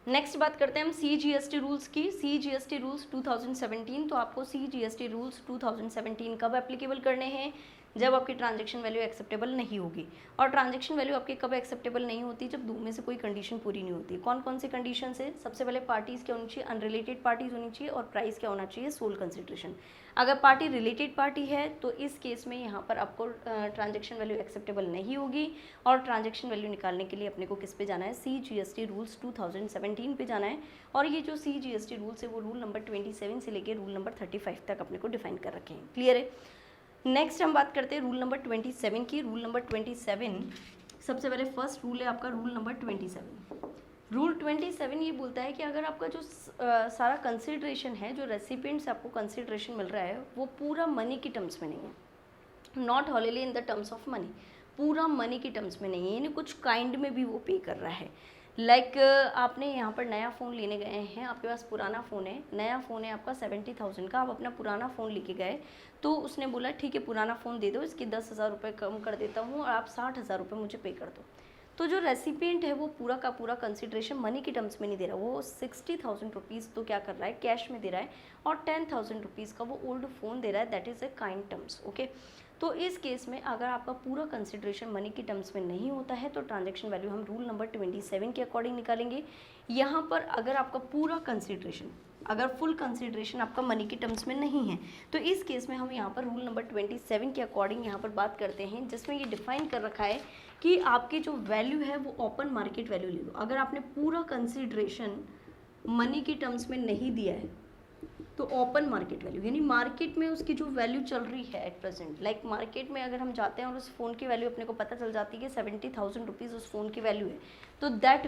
Next बात करते हैं हम CGST रूल्स की। CGST रूल्स 2017, तो आपको CGST रूल्स 2017 कब एप्लीकेबल करने हैं? जब आपकी ट्रांजैक्शन वैल्यू एक्सेप्टेबल नहीं होगी। और ट्रांजैक्शन वैल्यू आपकी कब एक्सेप्टेबल नहीं होती? जब दो में से कोई कंडीशन पूरी नहीं होती। कौन कौन सी कंडीशन है? सबसे पहले पार्टीज क्या होनी चाहिए? अनरिलेटेड पार्टीज होनी चाहिए। और प्राइस क्या होना चाहिए? Sole consideration. अगर पार्टी रिलेटेड पार्टी है तो इस केस में यहाँ पर आपको ट्रांजैक्शन वैल्यू एक्सेप्टेबल नहीं होगी। और ट्रांजैक्शन वैल्यू निकालने के लिए अपने को किस पे जाना है? CGST रूल्स 2017 पे जाना है। और ये जो CGST रूल्स है वो रूल नंबर 27 से लेकर रूल नंबर 35 तक अपने को डिफाइन कर रखे हैं। क्लियर है? नेक्स्ट हम बात करते हैं रूल नंबर 27 की। रूल नंबर 27, सबसे पहले फर्स्ट रूल है आपका रूल नंबर 27। रूल 27 ये बोलता है कि अगर आपका जो सारा कंसिडरेशन है, जो रेसिपिएंट से आपको कंसिडरेशन मिल रहा है, वो पूरा मनी की टर्म्स में नहीं है, not wholly in the terms of money, पूरा मनी की टर्म्स में नहीं है, यानी कुछ काइंड में भी वो पे कर रहा है। लाइक आपने यहाँ पर नया फ़ोन लेने गए हैं, आपके पास पुराना फ़ोन है, नया फ़ोन है आपका 70,000 का, आप अपना पुराना फ़ोन लेके गए, तो उसने बोला ठीक है पुराना फ़ोन दे दो, इसके 10,000 रुपये कम कर देता हूँ और आप 60,000 रुपये मुझे पे कर दो। तो जो रेसिपिएंट है वो पूरा का पूरा कंसिडरेशन मनी की टर्म्स में नहीं दे रहा, वो 60,000 रुपीज़ तो क्या कर रहा है? कैश में दे रहा है। और 10,000 रुपीज़ का वो ओल्ड फ़ोन दे रहा है, that is a kind terms. Okay, तो इस केस में अगर आपका पूरा कंसिडरेशन मनी की टर्म्स में नहीं होता है तो ट्रांजैक्शन वैल्यू हम रूल नंबर 27 के अकॉर्डिंग निकालेंगे। यहाँ पर अगर आपका पूरा कंसिडरेशन, अगर फुल कंसिडरेशन आपका मनी की टर्म्स में नहीं है, तो इस केस में हम यहाँ पर रूल नंबर 27 के अकॉर्डिंग यहाँ पर बात करते हैं, जिसमें ये डिफाइन कर रखा है कि आपकी जो वैल्यू है वो ओपन मार्केट वैल्यू ले लो। अगर आपने पूरा कंसिडरेशन मनी की टर्म्स में नहीं दिया है तो ओपन मार्केट वैल्यू, यानी मार्केट में उसकी जो वैल्यू चल रही है एट प्रेजेंट, लाइक मार्केट में अगर हम जाते हैं और उस फ़ोन की वैल्यू अपने को पता चल जाती है कि 70,000 रुपीज़ उस फ़ोन की वैल्यू है, तो that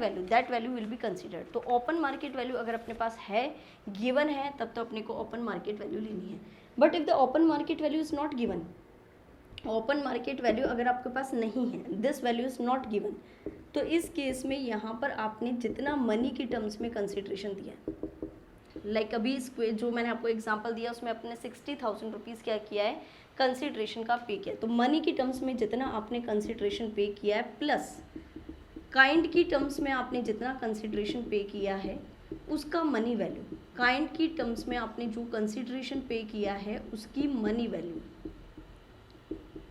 value will be considered. तो ओपन मार्केट वैल्यू अगर अपने पास है, गिवन है, तब तो अपने को ओपन मार्केट वैल्यू लेनी है। But if the open market value is not given, open market value अगर आपके पास नहीं है, this value is not given, तो इस केस में यहाँ पर आपने जितना मनी की टर्म्स में कंसिडरेशन दिया है, लाइक अभी जो मैंने आपको एग्जांपल दिया उसमें अपने 60,000 रुपीज़ क्या किया है? कंसिडरेशन का पे किया। तो मनी की टर्म्स में जितना आपने कंसिडरेशन पे किया है प्लस काइंड की टर्म्स में आपने जितना कंसिडरेशन पे किया है उसका मनी वैल्यू, काइंड की टर्म्स में आपने जो कंसिडरेशन पे किया है उसकी मनी वैल्यू।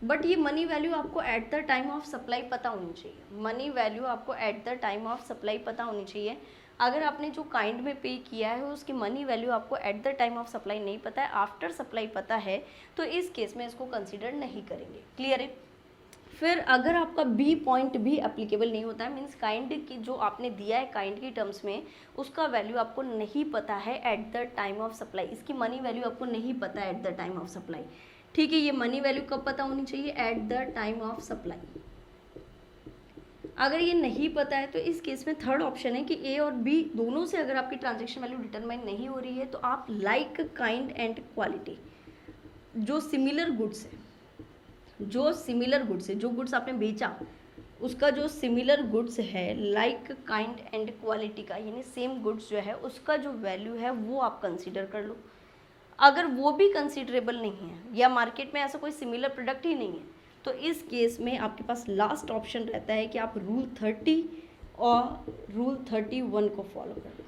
बट ये मनी वैल्यू आपको eight the time of supply पता होनी चाहिए। मनी वैल्यू आपको eight the time of supply पता होनी चाहिए। अगर आपने जो काइंड में पे किया है उसकी मनी वैल्यू आपको eight the time of supply नहीं पता है, आफ्टर सप्लाई पता है, तो इस केस में इसको कंसिडर नहीं करेंगे। क्लियर है? फिर अगर आपका बी पॉइंट भी एप्लीकेबल नहीं होता है, मीन्स काइंड की जो आपने दिया है काइंड की टर्म्स में उसका वैल्यू आपको नहीं पता है eight the time of supply, इसकी मनी वैल्यू आपको नहीं पता है eight the time of supply. ठीक है, ये मनी वैल्यू कब पता होनी चाहिए? Eight the time of supply. अगर ये नहीं पता है तो इस केस में थर्ड ऑप्शन है कि ए और बी दोनों से अगर आपकी ट्रांजैक्शन वैल्यू डिटरमाइन नहीं हो रही है तो आप लाइक काइंड एंड क्वालिटी, जो सिमिलर गुड्स है, जो गुड्स आपने बेचा उसका जो सिमिलर गुड्स है लाइक काइंड एंड क्वालिटी का, यानी सेम गुड्स जो है उसका जो वैल्यू है वो आप कंसीडर कर लो। अगर वो भी कंसीडरेबल नहीं है या मार्केट में ऐसा कोई सिमिलर प्रोडक्ट ही नहीं है तो इस केस में आपके पास लास्ट ऑप्शन रहता है कि आप रूल 30 और रूल 31 को फॉलो करो,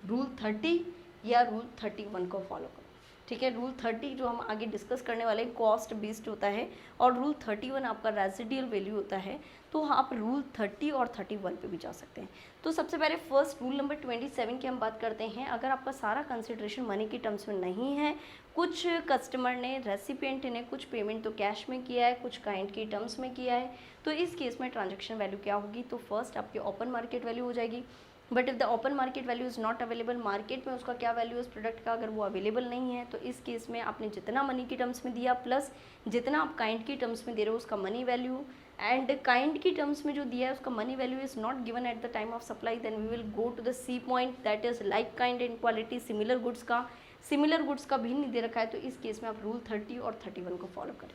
रूल 30 या रूल 31 को फॉलो करो। ठीक है, रूल 30 जो हम आगे डिस्कस करने वाले कॉस्ट बेस्ड होता है और रूल 31 आपका रेसिडियल वैल्यू होता है, तो आप रूल 30 और 31 पे भी जा सकते हैं। तो सबसे पहले फर्स्ट रूल नंबर 27 की हम बात करते हैं। अगर आपका सारा कंसिडरेशन मनी की टर्म्स में नहीं है, कुछ कस्टमर ने, रेसिपिएंट ने कुछ पेमेंट तो कैश में किया है, कुछ काइंड की टर्म्स में किया है, तो इस केस में ट्रांजैक्शन वैल्यू क्या होगी? तो फर्स्ट आपकी ओपन मार्केट वैल्यू हो जाएगी। But if the open market value is not available, market में उसका क्या वैल्यू है उस प्रोडक्ट का, अगर वो अवेलेबल नहीं है तो इस केस में आपने जितना मनी की टर्म्स में दिया प्लस जितना आप काइंड की टर्म्स में दे रहे हो उसका मनी वैल्यू, एंड काइंड की टर्म्स में जो दिया है उसका money value is not given at the time of supply, then we will go to the C point, that is like kind and quality. Similar goods का भी नहीं दे रखा है तो इस केस में आप रूल 30 और 31 को फॉलो करें।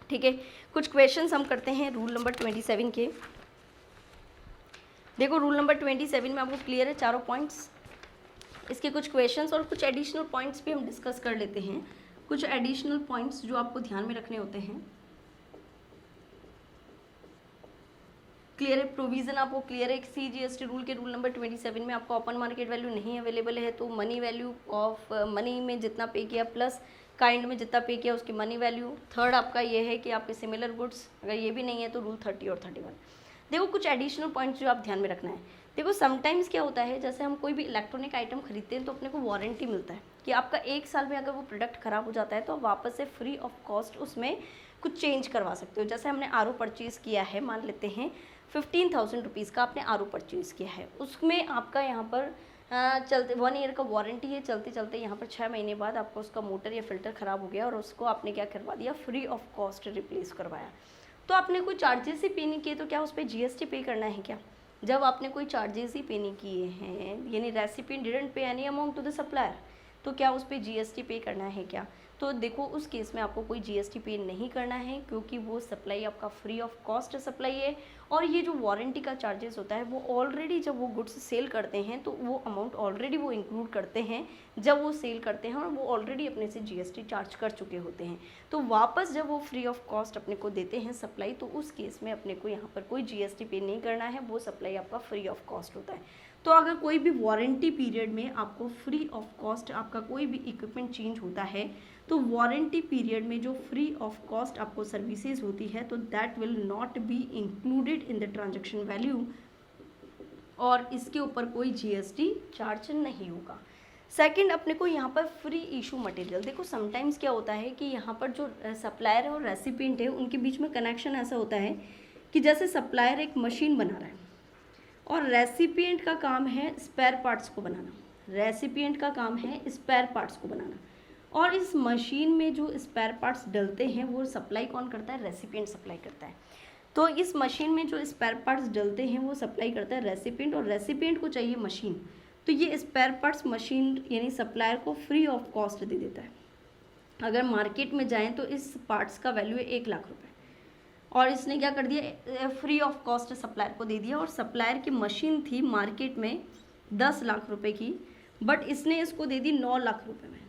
ठीक है, कुछ क्वेश्चंस हम करते हैं रूल नंबर 27 के। देखो रूल नंबर 27 में आपको क्लियर है चारों पॉइंट्स, इसके कुछ क्वेश्चंस और कुछ एडिशनल पॉइंट्स भी हम डिस्कस कर लेते हैं। कुछ एडिशनल पॉइंट्स जो आपको ध्यान में रखने होते हैं। क्लियर है, प्रोविजन आपको क्लियर है। CGST रूल के रूल नंबर 27 में आपको ओपन मार्केट वैल्यू नहीं अवेलेबल है, तो मनी वैल्यू ऑफ मनी में जितना पे किया प्लस काइंड में जितना पे किया उसकी मनी वैल्यू। थर्ड आपका ये है कि आपके सिमिलर गुड्स, अगर ये भी नहीं है तो रूल 30 और 31। देखो कुछ एडिशनल पॉइंट्स जो आप ध्यान में रखना है। देखो समटाइम्स क्या होता है, जैसे हम कोई भी इलेक्ट्रॉनिक आइटम खरीदते हैं तो अपने को वारंटी मिलता है कि आपका 1 साल में अगर वो प्रोडक्ट ख़राब हो जाता है तो आप वापस से फ्री ऑफ कॉस्ट उसमें कुछ चेंज करवा सकते हो। जैसे हमने RO परचेज़ किया है, मान लेते हैं 15,000 रुपीज़ का आपने RO परचेज़ किया है, उसमें आपका यहाँ पर चलते 1 ईयर का वारंटी है, चलते चलते यहाँ पर 6 महीने बाद आपको उसका मोटर या फिल्टर ख़राब हो गया और उसको आपने क्या करवा दिया, फ्री ऑफ कॉस्ट रिप्लेस करवाया। तो आपने कोई चार्जेस ही पे नहीं किए तो क्या उस पर GST पे करना है क्या? जब आपने कोई चार्जेस ही पे नहीं किए हैं, यानी recipient didn't pay any amount to the supplier, तो क्या उस पर GST पे करना है क्या? तो देखो उस केस में आपको कोई GST पे नहीं करना है, क्योंकि वो सप्लाई आपका फ्री ऑफ कॉस्ट सप्लाई है। और ये जो वारंटी का चार्जेस होता है वो ऑलरेडी जब वो गुड्स सेल करते हैं तो वो अमाउंट ऑलरेडी वो इंक्लूड करते हैं जब वो सेल करते हैं, और वो ऑलरेडी अपने से GST चार्ज कर चुके होते हैं। तो वापस जब वो फ्री ऑफ कॉस्ट अपने को देते हैं सप्लाई, तो उस केस में अपने को यहाँ पर कोई GST पे नहीं करना है, वो सप्लाई आपका फ्री ऑफ कॉस्ट होता है। तो अगर कोई भी वारंटी पीरियड में आपको फ्री ऑफ कॉस्ट आपका कोई भी इक्विपमेंट चेंज होता है, तो वारंटी पीरियड में जो फ्री ऑफ कॉस्ट आपको सर्विसेज होती है तो that will not be included in the transaction value, और इसके ऊपर कोई GST चार्ज नहीं होगा। सेकंड, अपने को यहाँ पर फ्री इशू मटेरियल, देखो समटाइम्स क्या होता है कि यहाँ पर जो सप्लायर है और रेसिपिएंट है उनके बीच में कनेक्शन ऐसा होता है कि जैसे सप्लायर एक मशीन बना रहा है और रेसिपिएंट का काम है स्पेयर पार्ट्स को बनाना, रेसिपिएंट का काम है स्पेयर पार्ट्स को बनाना, और इस मशीन में जो स्पेयर पार्ट्स डलते हैं वो सप्लाई कौन करता है, रेसिपिएंट सप्लाई करता है। तो इस मशीन में जो स्पेयर पार्ट्स डलते हैं वो सप्लाई करता है रेसिपिएंट, और रेसिपिएंट को चाहिए मशीन, तो ये स्पेयर पार्ट्स मशीन यानी सप्लायर को फ्री ऑफ कॉस्ट दे देता है। अगर मार्केट में जाएँ तो इस पार्ट्स का वैल्यू है 1 लाख रुपये, और इसने क्या कर दिया, फ्री ऑफ कॉस्ट सप्लायर को दे दिया, और सप्लायर की मशीन थी मार्केट में 10 लाख रुपए की, बट इसने इसको दे दी 9 लाख रुपए में।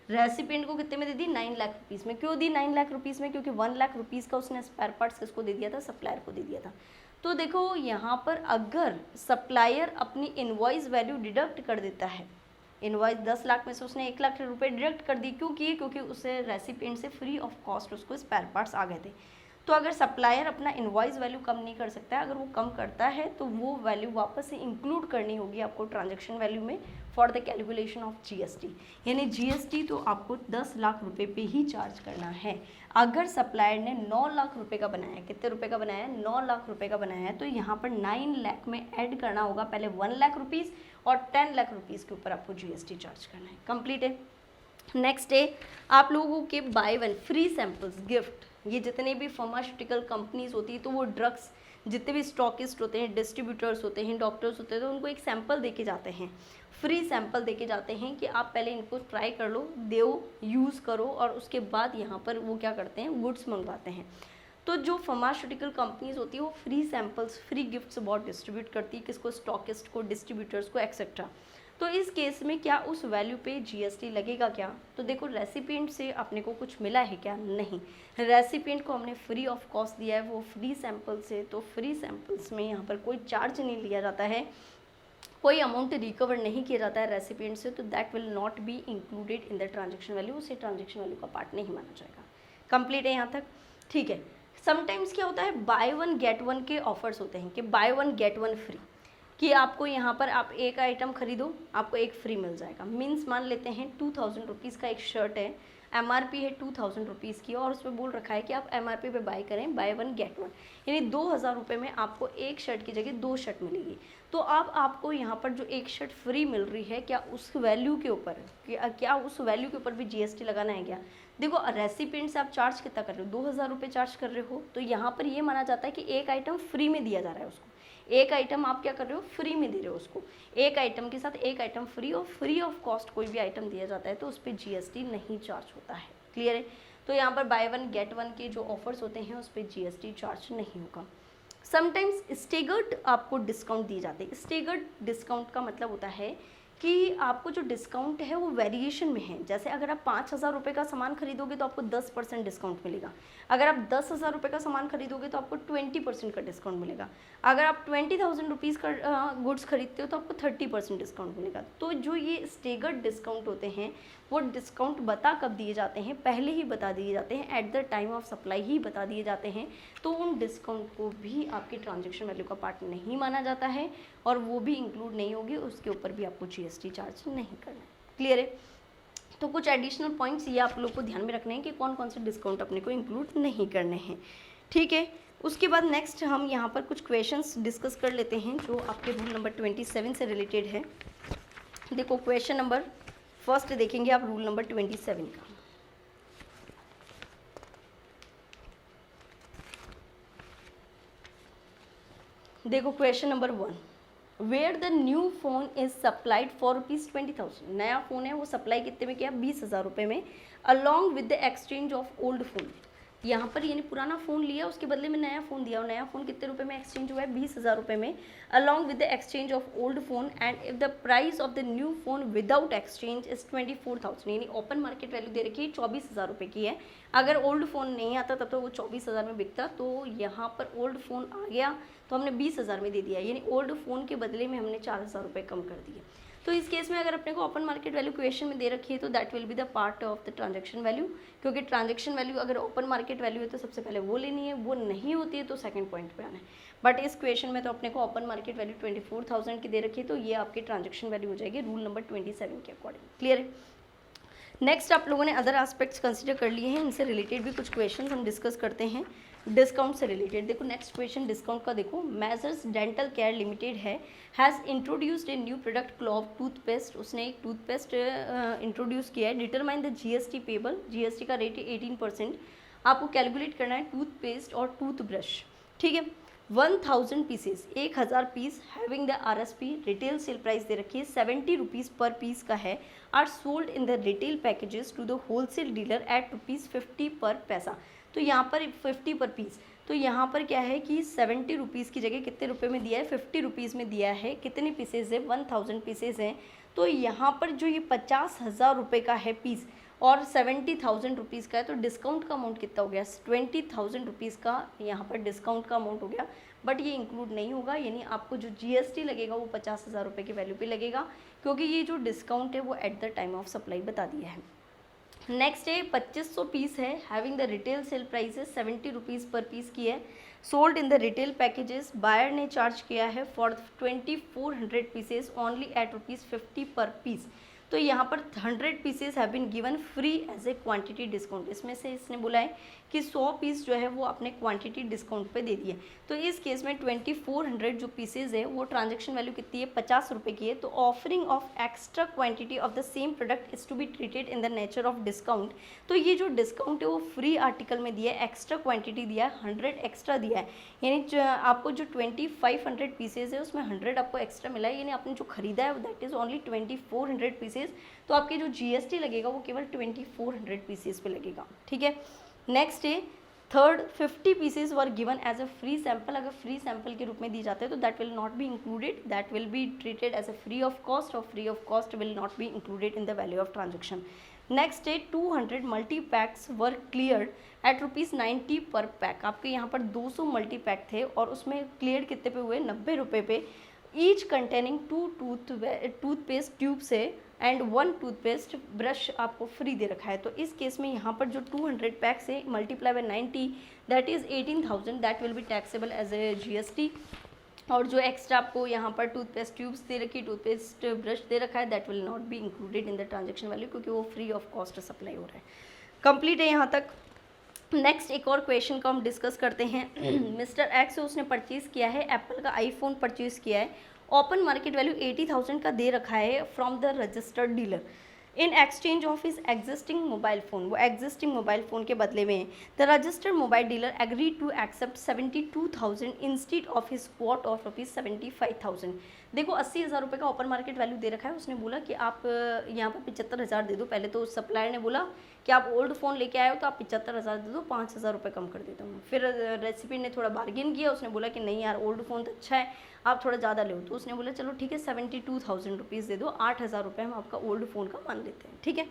रेसिपिएंट को कितने में दे दी, 9 लाख रुपीज़ में। क्यों दी 9 लाख रुपीज़ में, क्योंकि 1 लाख रुपीज़ का उसने स्पेयर पार्ट्स किसको दे दिया था, सप्लायर को दे दिया था। तो देखो यहाँ पर अगर सप्लायर अपनी इनवॉइस वैल्यू डिडक्ट कर देता है, इनवॉइस 10 लाख में से उसने 1 लाख रुपए डिडक्ट कर दी, क्यों किए, क्योंकि उसे रेसिपिएंट से फ्री ऑफ कॉस्ट उसको स्पेयर पार्ट्स आ गए थे। तो अगर सप्लायर अपना इनवॉइस वैल्यू कम नहीं कर सकता है, अगर वो कम करता है तो वो वैल्यू वापस से इंक्लूड करनी होगी आपको ट्रांजैक्शन वैल्यू में for the calculation of GST, यानी GST तो आपको 10 लाख रुपए पे ही चार्ज करना है। अगर सप्लायर ने 9 लाख रुपए का बनाया है, कितने रुपए का बनाया है, 9 लाख रुपए का बनाया है, तो यहाँ पर 9 लाख में ऐड करना होगा पहले 1 लाख रुपीज़, और 10 लाख रुपीज़ के ऊपर आपको GST चार्ज करना है। कंप्लीट है। नेक्स्ट है आप लोगों के बाय 1 फ्री सैम्पल्स गिफ्ट। ये जितने भी फार्मास्यूटिकल कंपनीज होती है तो वो ड्रग्स जितने भी स्टॉकिस्ट होते हैं, डिस्ट्रीब्यूटर्स होते हैं, डॉक्टर्स होते हैं, तो उनको एक सैंपल देके जाते हैं, फ्री सैंपल देके जाते हैं कि आप पहले इनको ट्राई कर लो, दो यूज़ करो, और उसके बाद यहाँ पर वो क्या करते हैं, गुड्स मंगवाते हैं। तो जो फार्मास्यूटिकल कंपनीज होती है वो फ्री सैंपल्स, फ्री गिफ्ट्स बहुत डिस्ट्रीब्यूट करती है, किसको, स्टॉकिस्ट को, डिस्ट्रीब्यूटर्स को, एक्सेट्रा। तो इस केस में क्या उस वैल्यू पे GST लगेगा क्या? तो देखो रेसिपिएंट से अपने को कुछ मिला है क्या? नहीं, रेसिपिएंट को हमने फ्री ऑफ कॉस्ट दिया है वो फ्री सैंपल से, तो फ्री सैंपल्स में यहाँ पर कोई चार्ज नहीं लिया जाता है, कोई अमाउंट रिकवर नहीं किया जाता है रेसिपिएंट से, तो that will not be included in the transaction value, उसे ट्रांजेक्शन वैल्यू का पार्ट नहीं माना जाएगा। कंप्लीट है यहाँ तक? ठीक है। समटाइम्स क्या होता है, बाय 1 गेट 1 के ऑफर्स होते हैं कि बाय 1 गेट 1 फ्री, कि आपको यहाँ पर आप एक आइटम खरीदो आपको एक फ्री मिल जाएगा। मीन्स मान लेते हैं 2000 रुपीज़ का एक शर्ट है, MRP है 2000 रुपीज़ की, और उसमें बोल रखा है कि आप MRP पे बाय करें, बाय 1 गेट 1, यानी 2000 रुपये में आपको एक शर्ट की जगह 2 शर्ट मिलेगी। तो अब आपको यहाँ पर जो एक शर्ट फ्री मिल रही है, क्या उस वैल्यू के ऊपर, क्या उस वैल्यू के ऊपर भी GST लगाना है क्या? देखो रेसिपिएंट से आप चार्ज कितना कर रहे हो, 2000 रुपये चार्ज कर रहे हो, तो यहाँ पर ये माना जाता है कि एक आइटम फ्री में दिया जा रहा है उसको, एक आइटम आप क्या कर रहे हो, फ्री में दे रहे हो उसको, एक आइटम के साथ एक आइटम फ्री, और फ्री ऑफ कॉस्ट कोई भी आइटम दिया जाता है तो उस पर GST नहीं चार्ज होता है। क्लियर है? तो यहाँ पर बाय 1 गेट 1 के जो ऑफर्स होते हैं उस पर GST चार्ज नहीं होगा। समटाइम्स स्टेगर्ड आपको डिस्काउंट दिए जाते हैं। स्टेगर्ड डिस्काउंट का मतलब होता है कि आपको जो डिस्काउंट है वो वेरिएशन में है। जैसे अगर आप 5,000 रुपये का सामान खरीदोगे तो आपको 10% डिस्काउंट मिलेगा। अगर आप 10,000 रुपये का सामान खरीदोगे तो आपको 20% का डिस्काउंट मिलेगा। अगर आप 20,000 रुपीज़ का गुड्स खरीदते हो तो आपको 30% डिस्काउंट मिलेगा। तो जो ये स्टेगर्ड डिस्काउंट होते हैं वो डिस्काउंट बता कब दिए जाते हैं, पहले ही बता दिए जाते हैं, at the time of supply ही बता दिए जाते हैं। तो उन डिस्काउंट को भी आपकी ट्रांजेक्शन वैल्यू का पार्ट नहीं माना जाता है और वो भी इंक्लूड नहीं होगी, उसके ऊपर भी आपको GST चार्ज नहीं करना है। क्लियर है? तो कुछ एडिशनल पॉइंट्स ये आप लोग को ध्यान में रखने हैं कि कौन कौन से डिस्काउंट अपने को इंक्लूड नहीं करने हैं। ठीक है, उसके बाद नेक्स्ट हम यहाँ पर कुछ क्वेश्चंस डिस्कस कर लेते हैं जो आपके रूल नंबर 27 से रिलेटेड है। देखो क्वेश्चन नंबर फर्स्ट देखेंगे आप रूल नंबर 27 का। देखो question number 1, where the new phone is supplied for ₹20,000। नया फ़ोन है वो सप्लाई कितने में किया? 20,000 रुपये में, along with the exchange of old phone. यहाँ पर यानी पुराना फ़ोन लिया उसके बदले में नया फ़ोन दिया और नया फ़ोन कितने रुपए में एक्सचेंज हुआ है? 20,000 रुपये में, along with the exchange of old phone and if the price of the new phone without exchange is 24,000। यानी ओपन मार्केट वैल्यू दे रखी है 24,000 रुपये की है। अगर ओल्ड फ़ोन नहीं आता तब तो वो 24,000 में बिकता, तो यहाँ पर ओल्ड फ़ोन आ गया तो हमने 20,000 में दे दिया, यानी ओल्ड फ़ोन के बदले में हमने 4,000 रुपये कम कर दिए। तो इस केस में अगर अपने को ओपन मार्केट वैल्यू क्वेश्चन में दे रखी है तो that will be the part of the transaction value, क्योंकि ट्रांजैक्शन वैल्यू अगर ओपन मार्केट वैल्यू है तो सबसे पहले वो लेनी है, वो नहीं होती है तो सेकंड पॉइंट पे आना है। बट इस क्वेश्चन में तो अपने को ओपन मार्केट वैल्यू 24,000 की दे रखी है, तो ये आपकी ट्रांजैक्शन वैल्यू हो जाएगी रूल नंबर 27 के अकॉर्डिंग। क्लियर है? नेक्स्ट आप लोगों ने अदर एस्पेक्ट्स कंसिडर कर लिए हैं, इनसे रिलेटेड भी कुछ क्वेश्चन हम डिस्कस करते हैं डिस्काउंट से रिलेटेड। देखो नेक्स्ट क्वेश्चन डिस्काउंट का देखो, मेजर्स डेंटल केयर लिमिटेड है has introduced a new product clove toothpaste. उसने एक टूथपेस्ट इंट्रोड्यूस किया है। Determine the GST payable, GST का रेट है 18%। आपको कैलकुलेट करना है टूथपेस्ट और टूथब्रश। ठीक है, 1000 pieces, 1000 piece having the RSP, retail sale price दे रखी है 70 रुपीज़ पर पीस का है, are sold in the retail packages to the wholesale dealer at ₹50 per पैसा। तो यहाँ पर 50 पर पीस, तो यहाँ पर क्या है कि 70 रुपीज़ की जगह कितने रुपए में दिया है? 50 रुपीज़ में दिया है। कितने पीसेज है? 1000 पीसेज हैं। तो यहाँ पर जो ये 50,000 रुपये का है पीस और 70,000 रुपीज़ का है, तो डिस्काउंट का अमाउंट कितना हो गया? 20,000 रुपीज़ का यहाँ पर डिस्काउंट का अमाउंट हो गया। बट ये इंक्लूड नहीं होगा, यानी आपको जो GST लगेगा वो 50,000 रुपये की वैल्यू पे लगेगा, क्योंकि ये जो डिस्काउंट है वो at the time of supply बता दिया है। नेक्स्ट है 2500 पीस है, having the retail sale price है 70 रुपीज़ पर पीस की है, sold in the retail packages. Buyer ने चार्ज किया है फॉर 2400 पीसेस ओनली एट ₹50 पर पीस। तो यहाँ पर 100 pieces have been given free as a quantity discount. इसमें से इसने बोला है कि 100 पीस जो है वो अपने क्वांटिटी डिस्काउंट पे दे दिए। तो इस केस में 2400 जो पीसेज है वो ट्रांजैक्शन वैल्यू कितनी है? 50 रुपये की है। तो offering of extra quantity of the same product is to be treated in the nature of discount. तो ये जो डिस्काउंट है वो फ्री आर्टिकल में दिया है, एक्स्ट्रा क्वान्टिटी दिया है, 100 एक्स्ट्रा दिया है, यानी आपको जो 2500 पीसेज है उसमें 100 आपको एक्स्ट्रा मिला है, यानी आपने जो खरीदा है दैट इज़ ओनली 2400 पीसेज। तो आपके जो GST लगेगा वो केवल 2400 पीसेस पे लगेगा। ठीक है, नेक्स्ट है third, 50 pieces were given as a free sample. अगर फ्री सैंपल के रूप में दी जाते हैं तो that will not be included, that will be treated as a free of cost, और free of cost will not be included in the value of transaction. Next है 200 multi packs were cleared at ₹90 per pack. आपके यहाँ पर 200 multi pack थे और उसमें clear कितने पे हुए? 90 रुपये पे। ईच कंटेनिंग 2 टूथपेस्ट ट्यूब्स है एंड 1 टूथपेस्ट ब्रश आपको फ्री दे रखा है। तो इस केस में यहाँ पर जो 200 पैक्स है multiply by 90 that is 18,000, that will be taxable as a GST। और जो एक्स्ट्रा आपको यहाँ पर टूथपेस्ट ट्यूब्स दे रखी, टूथपेस्ट ब्रश दे रखा है, that will not be included in the transaction value, क्योंकि वो फ्री ऑफ कॉस्ट सप्लाई हो रहा है। कंप्लीट है यहाँ तक। नेक्स्ट एक और क्वेश्चन को हम डिस्कस करते हैं। मिस्टर एक्स उसने परचेज़ किया है एप्पल का आईफोन परचेज़ किया है, ओपन मार्केट वैल्यू 80,000 का दे रखा है from the registered dealer in exchange of his existing mobile phone. वो एग्जिस्टिंग मोबाइल फ़ोन के बदले में the registered mobile dealer agree to accept 72,000 instead of his quote of ₹75,000। देखो 80,000 रुपये का ओपन मार्केट वैल्यू दे रखा है, उसने बोला कि आप यहाँ पर 75,000 दे दो। पहले तो सप्लायर ने बोला कि आप ओल्ड फ़ोन लेके आए हो तो आप 75,000 दे दो, 5,000 रुपये कम कर देता हूँ। फिर रेसिपी ने थोड़ा बार्गेन किया, उसने बोला कि नहीं यार ओल्ड फ़ोन तो अच्छा है, आप थोड़ा ज़्यादा लो। तो उसने बोला चलो ठीक है 72,000 रुपीज़ दे दो, 8,000 रुपये हम आपका ओल्ड फ़ोन का मान लेते हैं, ठीक है।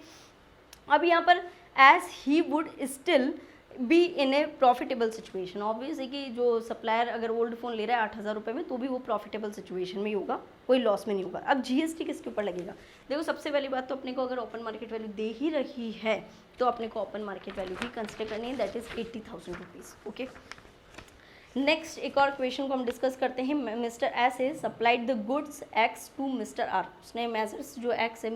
अब यहाँ पर as he would still be in a profitable situation, obvious है कि जो सप्लायर अगर ओल्ड फ़ोन ले रहा है 8,000 रुपये में तो भी वो प्रॉफिटेबल सिचुएशन में ही होगा, कोई लॉस में नहीं होगा। अब जीएसटी किसके ऊपर लगेगा? देखो सबसे पहली बात तो अपने को अगर ओपन मार्केट वैल्यू दे ही रही है तो अपने को ओपन मार्केट वैल्यू भी कंसिडर करनी है, that is 80,000 rupees, okay. Next एक और क्वेश्चन को हम डिस्कस करते हैं। Mister S A supplied the goods X to mister R, उसने मेजर्स जो एक्स है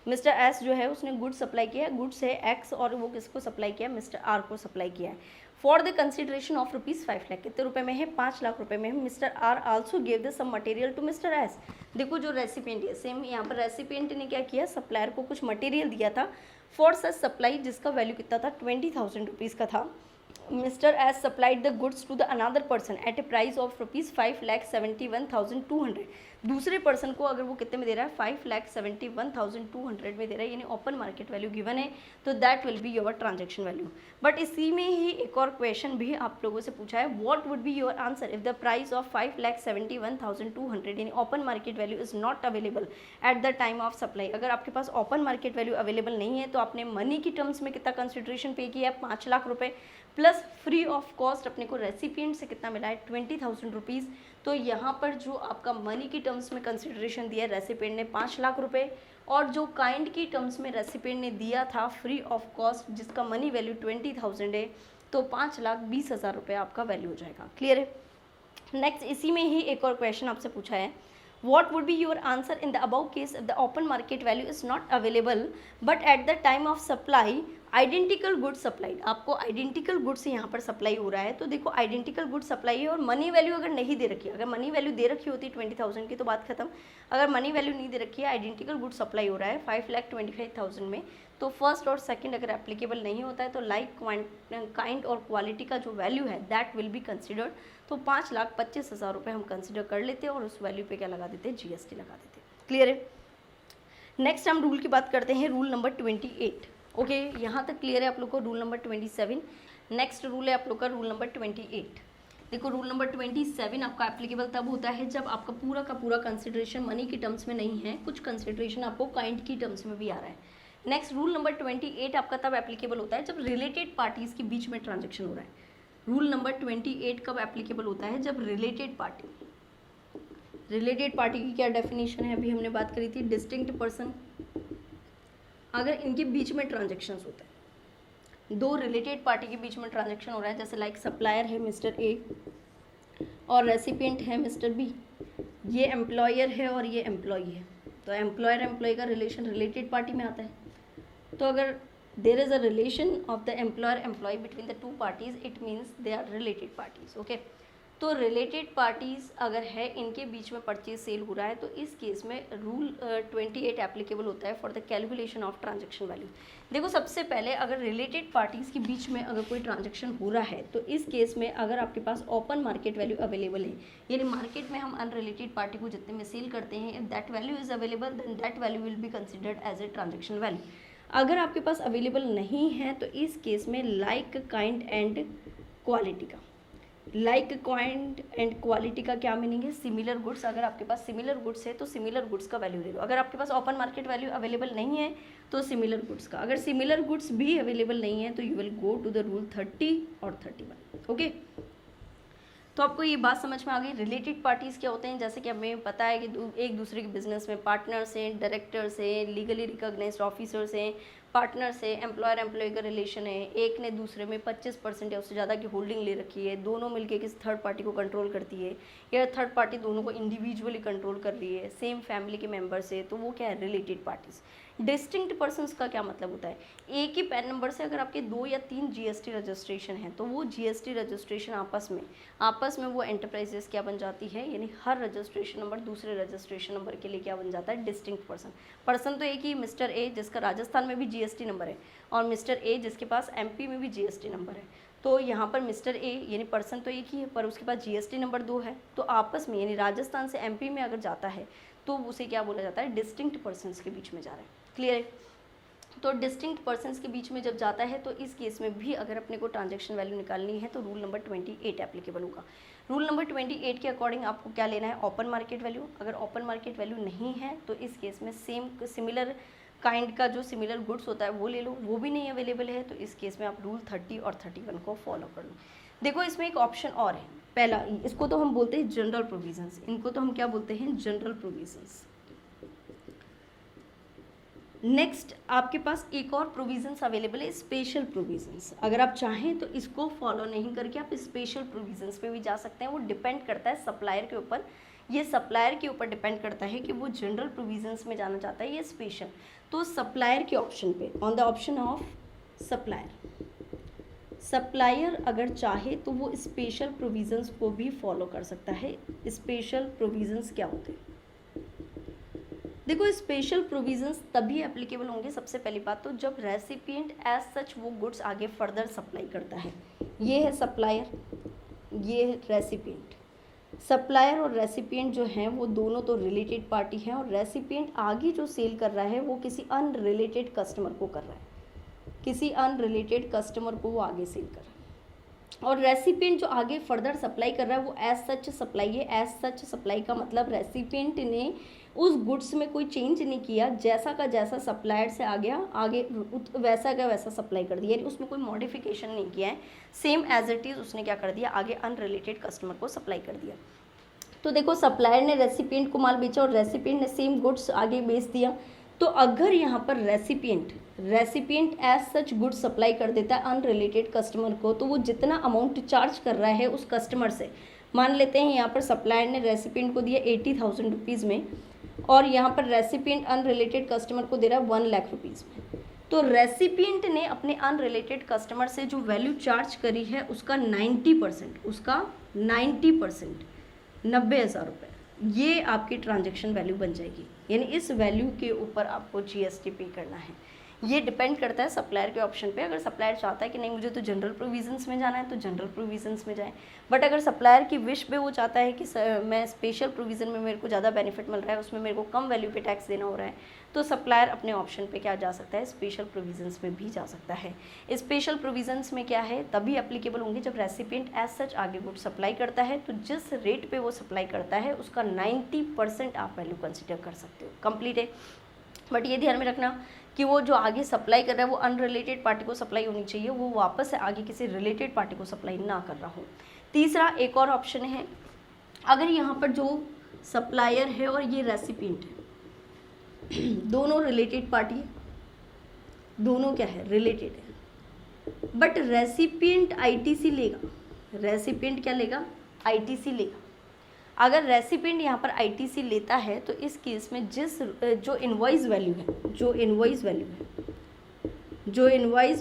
मिस्टर एस जो है उसने गुड्स सप्लाई किया है, गुड्स है एक्स और वो किसको सप्लाई किया है? मिस्टर आर को सप्लाई किया है। For the consideration of ₹5 lakh, कितने रुपए में है? 5 लाख रुपए में है। Mister R also give the some material to mister S, देखो जो रेसिपिएंट है सेम यहाँ पर रेसिपिएंट ने क्या किया? सप्लायर को कुछ मटेरियल दिया था फॉर सच सप्लाई जिसका वैल्यू कितना था? 20,000 रुपीज़ का था। Mr. S supplied the goods to the another person at a price of ₹5,71,200, दूसरे पर्सन को अगर वो कितने में दे रहा है? 5,71,200 में दे रहा है, यानी ओपन मार्केट वैल्यू गिवन है, तो that will be your transaction value. But इसी में ही एक और क्वेश्चन भी आप लोगों से पूछा है, what would be your answer if the price of 5,71,200 यानी open market value is not available at the time of supply. अगर आपके पास ओपन मार्केट वैल्यू अवेलेबल नहीं है तो आपने मनी की टर्म्स में कितना कंसिडरेशन पे किया है? 5 लाख रुपए, प्लस फ्री ऑफ कॉस्ट अपने को रेसिपिएंट से कितना मिला है? 20,000 रुपीज़। तो यहाँ पर जो आपका मनी की टर्म्स में कंसिडरेशन दिया है रेसिपिएंट ने 5 लाख रुपए, और जो काइंड की टर्म्स में रेसिपिएंट ने दिया था फ्री ऑफ कॉस्ट जिसका मनी वैल्यू 20,000 है, तो 5,20,000 रुपये आपका वैल्यू हो जाएगा। क्लियर है? नेक्स्ट इसी में ही एक और क्वेश्चन आपसे पूछा है, what would be your answer in the above case if the open market value is not available but at the time of supply identical goods supplied, आपको आइडेंटिकल गुड्स यहाँ पर सप्लाई हो रहा है। तो देखो आइडेंटिकल गुड्स सप्लाई है और मनी वैल्यू अगर नहीं दे रखी है, अगर मनी वैल्यू दे रखी होती 20,000 की तो बात खत्म। अगर मनी वैल्यू नहीं दे रखी है, आइडेंटिकल गुड्स सप्लाई हो रहा है 5,25,000 में, तो फर्स्ट और सेकंड अगर एप्लीकेबल नहीं होता है तो लाइक काइंड और क्वालिटी का जो वैल्यू है दैट विल बी कंसिडर्ड। तो 5,25,000 रुपये हम कंसिडर कर लेते हैं और उस वैल्यू पे क्या लगा देते हैं? जीएसटी लगा देते हैं। क्लियर है? नेक्स्ट हम रूल की बात करते हैं, रूल नंबर 28। ओके, यहाँ तक क्लियर है आप लोग को? Rule number 27। नेक्स्ट रूल है आप लोग का रूल नंबर 28। देखो रूल नंबर 27 आपका एप्लीकेबल तब होता है जब आपका पूरा का पूरा कंसिडरेशन मनी की टर्म्स में नहीं है, कुछ कंसिडरेशन आपको काइंड की टर्म्स में भी आ रहा है। नेक्स्ट रूल नंबर 28 आपका तब एप्लीकेबल होता है जब रिलेटेड पार्टीज़ के बीच में ट्रांजेक्शन हो रहा है। रूल नंबर 28 कब एप्लीकेबल होता है? जब रिलेटेड पार्टी की क्या डेफिनेशन है? अभी हमने बात करी थी, डिस्टिंक्ट पर्सन, अगर इनके बीच में ट्रांजेक्शन्स होता है, दो रिलेटेड पार्टी के बीच में ट्रांजेक्शन हो रहा है, जैसे लाइक सप्लायर है मिस्टर ए और रेसिपिएंट है मिस्टर बी, ये एम्प्लॉयर है और ये एम्प्लॉई है, तो एम्प्लॉयर एम्प्लॉय का रिलेशन रिलेटेड पार्टी में आता है। तो अगर there is a relation of the employer employ between the two parties, it means they are related parties. Okay, तो रिलेटेड पार्टीज़ अगर है, इनके बीच में परचेज सेल हो रहा है, तो इस केस में रूल 28 एप्लीकेबल होता है for the calculation of transaction value. देखो सबसे पहले अगर रिलेटेड पार्टीज़ के बीच में अगर कोई ट्रांजैक्शन हो रहा है तो इस केस में अगर आपके पास ओपन मार्केट वैल्यू अवेलेबल है, यानी मार्केट में हम अनरिलेटेड पार्टी को जितने में सेल करते हैं, if that value is available then that value will be considered as a transaction value. अगर आपके पास अवेलेबल नहीं है तो इस केस में लाइक काइंड एंड क्वालिटी का, लाइक काइंड एंड क्वालिटी का क्या मीनिंग है? Similar goods. अगर आपके पास सिमिलर गुड्स है तो सिमिलर गुड्स का वैल्यू दे दो। अगर आपके पास ओपन मार्केट वैल्यू अवेलेबल नहीं है तो सिमिलर गुड्स का। अगर सिमिलर गुड्स भी अवेलेबल नहीं है तो you will go to the rule 30 और 31। ओके, तो आपको ये बात समझ में आ गई। रिलेटेड पार्टीज़ क्या होते हैं? जैसे कि हमें पता है कि एक दूसरे के बिजनेस में पार्टनर्स हैं, डायरेक्टर्स हैं, लीगली रिकॉग्नाइज्ड ऑफिसर्स हैं, पार्टनर्स है, एम्प्लॉयर एम्प्लॉय का रिलेशन है, एक ने दूसरे में 25% या उससे ज़्यादा की होल्डिंग ले रखी है, दोनों मिलके किसी थर्ड पार्टी को कंट्रोल करती है, या थर्ड पार्टी दोनों को इंडिविजुअली कंट्रोल कर रही है, सेम फैमिली के मेंबर से, तो वो क्या है? Related parties. डिस्टिंक्ट पर्सन्स का क्या मतलब होता है? एक ही पैन नंबर से अगर आपके 2 या 3 जीएसटी रजिस्ट्रेशन है तो वो जीएसटी रजिस्ट्रेशन आपस में वो एंटरप्राइजेस क्या बन जाती है, यानी हर रजिस्ट्रेशन नंबर दूसरे रजिस्ट्रेशन नंबर के लिए क्या बन जाता है? डिस्टिंक्ट पर्सन तो एक ही मिस्टर ए जिसका राजस्थान में भी जीएसटी नंबर है और मिस्टर ए जिसके पास एमपी में भी जीएसटी नंबर है, तो यहाँ पर मिस्टर ए यानी पर्सन तो एक ही है, पर उसके पास जीएसटी नंबर 2 है, तो आपस में यानी राजस्थान से एमपी में अगर जाता है तो उसे क्या बोला जाता है, डिस्टिंक्ट पर्सन्स के बीच में जा रहा है। क्लियर है? तो डिस्टिंक्ट पर्सन्स के बीच में जब जाता है तो इस केस में भी अगर अपने को ट्रांजैक्शन वैल्यू निकालनी है तो रूल नंबर 28 एप्लीकेबल होगा। रूल नंबर 28 के अकॉर्डिंग आपको क्या लेना है, ओपन मार्केट वैल्यू। अगर ओपन मार्केट वैल्यू नहीं है तो इस केस में सिमिलर काइंड का जो सिमिलर गुड्स होता है वो ले लो, वो भी नहीं अवेलेबल है तो इस केस में आप रूल 30 और 31 को फॉलो कर लो। देखो इसमें एक ऑप्शन और है, पहला इसको तो हम बोलते हैं जनरल प्रोविजंस, इनको तो हम क्या बोलते हैं, जनरल प्रोविजंस। नेक्स्ट आपके पास एक और प्रोविजंस अवेलेबल है, स्पेशल प्रोविजंस। अगर आप चाहें तो इसको फॉलो नहीं करके आप स्पेशल प्रोविजंस पे भी जा सकते हैं। वो डिपेंड करता है सप्लायर के ऊपर, ये सप्लायर के ऊपर डिपेंड करता है कि वो जनरल प्रोविजंस में जाना चाहता है या स्पेशल। तो सप्लायर के ऑप्शन पे, on the option of supplier अगर चाहे तो वो स्पेशल प्रोविजंस को भी फॉलो कर सकता है। स्पेशल प्रोविजंस क्या होते हैं? देखो स्पेशल प्रोविजंस तभी एप्लीकेबल होंगे, सबसे पहली बात तो जब रेसिपिएंट एज सच वो गुड्स आगे फर्दर सप्लाई करता है। ये है सप्लायर, ये है रेसिपिएंट। सप्लायर और रेसिपिएंट जो हैं वो दोनों तो रिलेटेड पार्टी हैं, और रेसिपिएंट आगे जो सेल कर रहा है वो किसी अनरिलेटेड कस्टमर को कर रहा है, किसी अनरिलेटेड कस्टमर को वो आगे सेल कर रहा है। और रेसिपिएंट जो आगे फर्दर सप्लाई कर रहा है वो एज सच सप्लाई है। एज सच सप्लाई का मतलब रेसिपिएंट ने उस गुड्स में कोई चेंज नहीं किया, जैसा का जैसा सप्लायर से आ गया आगे वैसा का वैसा सप्लाई कर दिया, यानी उसमें कोई मॉडिफिकेशन नहीं किया है, सेम एज इट इज़ उसने क्या कर दिया, आगे अनरिलेटेड कस्टमर को सप्लाई कर दिया। तो देखो सप्लायर ने रेसिपिएंट को माल बेचा और रेसिपिएंट ने सेम गुड्स आगे बेच दिया। तो अगर यहाँ पर recipient as such good supply कर देता है अनरिलेटेड कस्टमर को, तो वो जितना अमाउंट चार्ज कर रहा है उस कस्टमर से, मान लेते हैं यहाँ पर सप्लायर ने रेसिपिएंट को दिया 80,000 रुपीज़ में और यहाँ पर रेसिपिएंट अनरिलेटेड कस्टमर को दे रहा है 1 लाख रुपीज़ में, तो रेसिपिएंट ने अपने अनरिलेटेड कस्टमर से जो वैल्यू चार्ज करी है उसका 90% 90,000 रुपये ये आपकी ट्रांजैक्शन वैल्यू बन जाएगी, यानी इस वैल्यू के ऊपर आपको जीएसटी पे करना है। ये डिपेंड करता है सप्लायर के ऑप्शन पे। अगर सप्लायर चाहता है कि नहीं मुझे तो जनरल प्रोविजंस में जाना है तो जनरल प्रोविजंस में जाए, बट अगर सप्लायर की विश पे वो चाहता है कि मैं स्पेशल प्रोविज़न में मेरे को ज़्यादा बेनिफिट मिल रहा है, उसमें मेरे को कम वैल्यू पे टैक्स देना हो रहा है, तो सप्लायर अपने ऑप्शन पे क्या जा सकता है, स्पेशल प्रोविजंस में भी जा सकता है। स्पेशल प्रोविजंस में क्या है, तभी एप्लीकेबल होंगे जब रेसिपिएंट एज सच आगे गुड सप्लाई करता है, तो जिस रेट पे वो सप्लाई करता है उसका 90% आप वैल्यू कंसिडर कर सकते हो। कंप्लीट है, बट ये ध्यान में रखना कि वो जो आगे सप्लाई कर रहा है वो अनरिलेटेड पार्टी को सप्लाई होनी चाहिए, वो वापस से आगे किसी रिलेटेड पार्टी को सप्लाई ना कर रहा हो। तीसरा एक और ऑप्शन है, अगर यहाँ पर जो सप्लायर है और ये रेसिपिएंट है दोनों रिलेटेड पार्टी है, दोनों क्या है, रिलेटेड है, बट रेसिपिएंट आईटीसी लेगा, रेसिपिएंट क्या लेगा, आईटीसी लेगा। अगर रेसिपिएंट यहाँ पर आईटीसी लेता है तो इस केस में जो इनवॉइस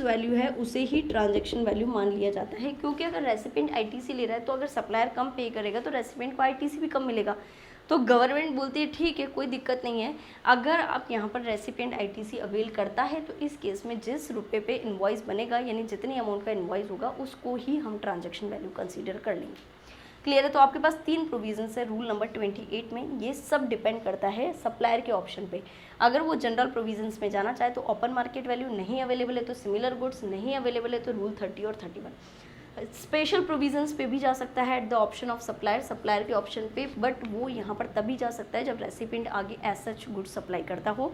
वैल्यू है उसे ही ट्रांजैक्शन वैल्यू मान लिया जाता है, क्योंकि अगर रेसिपिएंट आईटीसी ले रहा है तो अगर सप्लायर कम पे करेगा तो रेसिपिएंट को आईटीसी भी कम मिलेगा। तो गवर्नमेंट बोलती है ठीक है कोई दिक्कत नहीं है, अगर आप यहाँ पर रेसिपिएंट आईटीसी अवेल करता है तो इस केस में जिस रुपये पे इनवॉइस बनेगा यानी जितनी अमाउंट का इनवॉइस होगा उसको ही हम ट्रांजैक्शन वैल्यू कंसीडर कर लेंगे। क्लियर है? तो आपके पास 3 प्रोविजंस है रूल नंबर 28 में, ये सब डिपेंड करता है सप्लायर के ऑप्शन पे। अगर वो जनरल प्रोविजंस में जाना चाहे तो ओपन मार्केट वैल्यू, नहीं अवेलेबल है तो सिमिलर गुड्स, नहीं अवेलेबल है तो रूल 30 और 31। स्पेशल प्रोविजंस पे भी जा सकता है eight the option of supplier के ऑप्शन पे, बट वो यहाँ पर तभी जा सकता है जब रेसिपिएंट आगे एज सच गुड सप्लाई करता हो,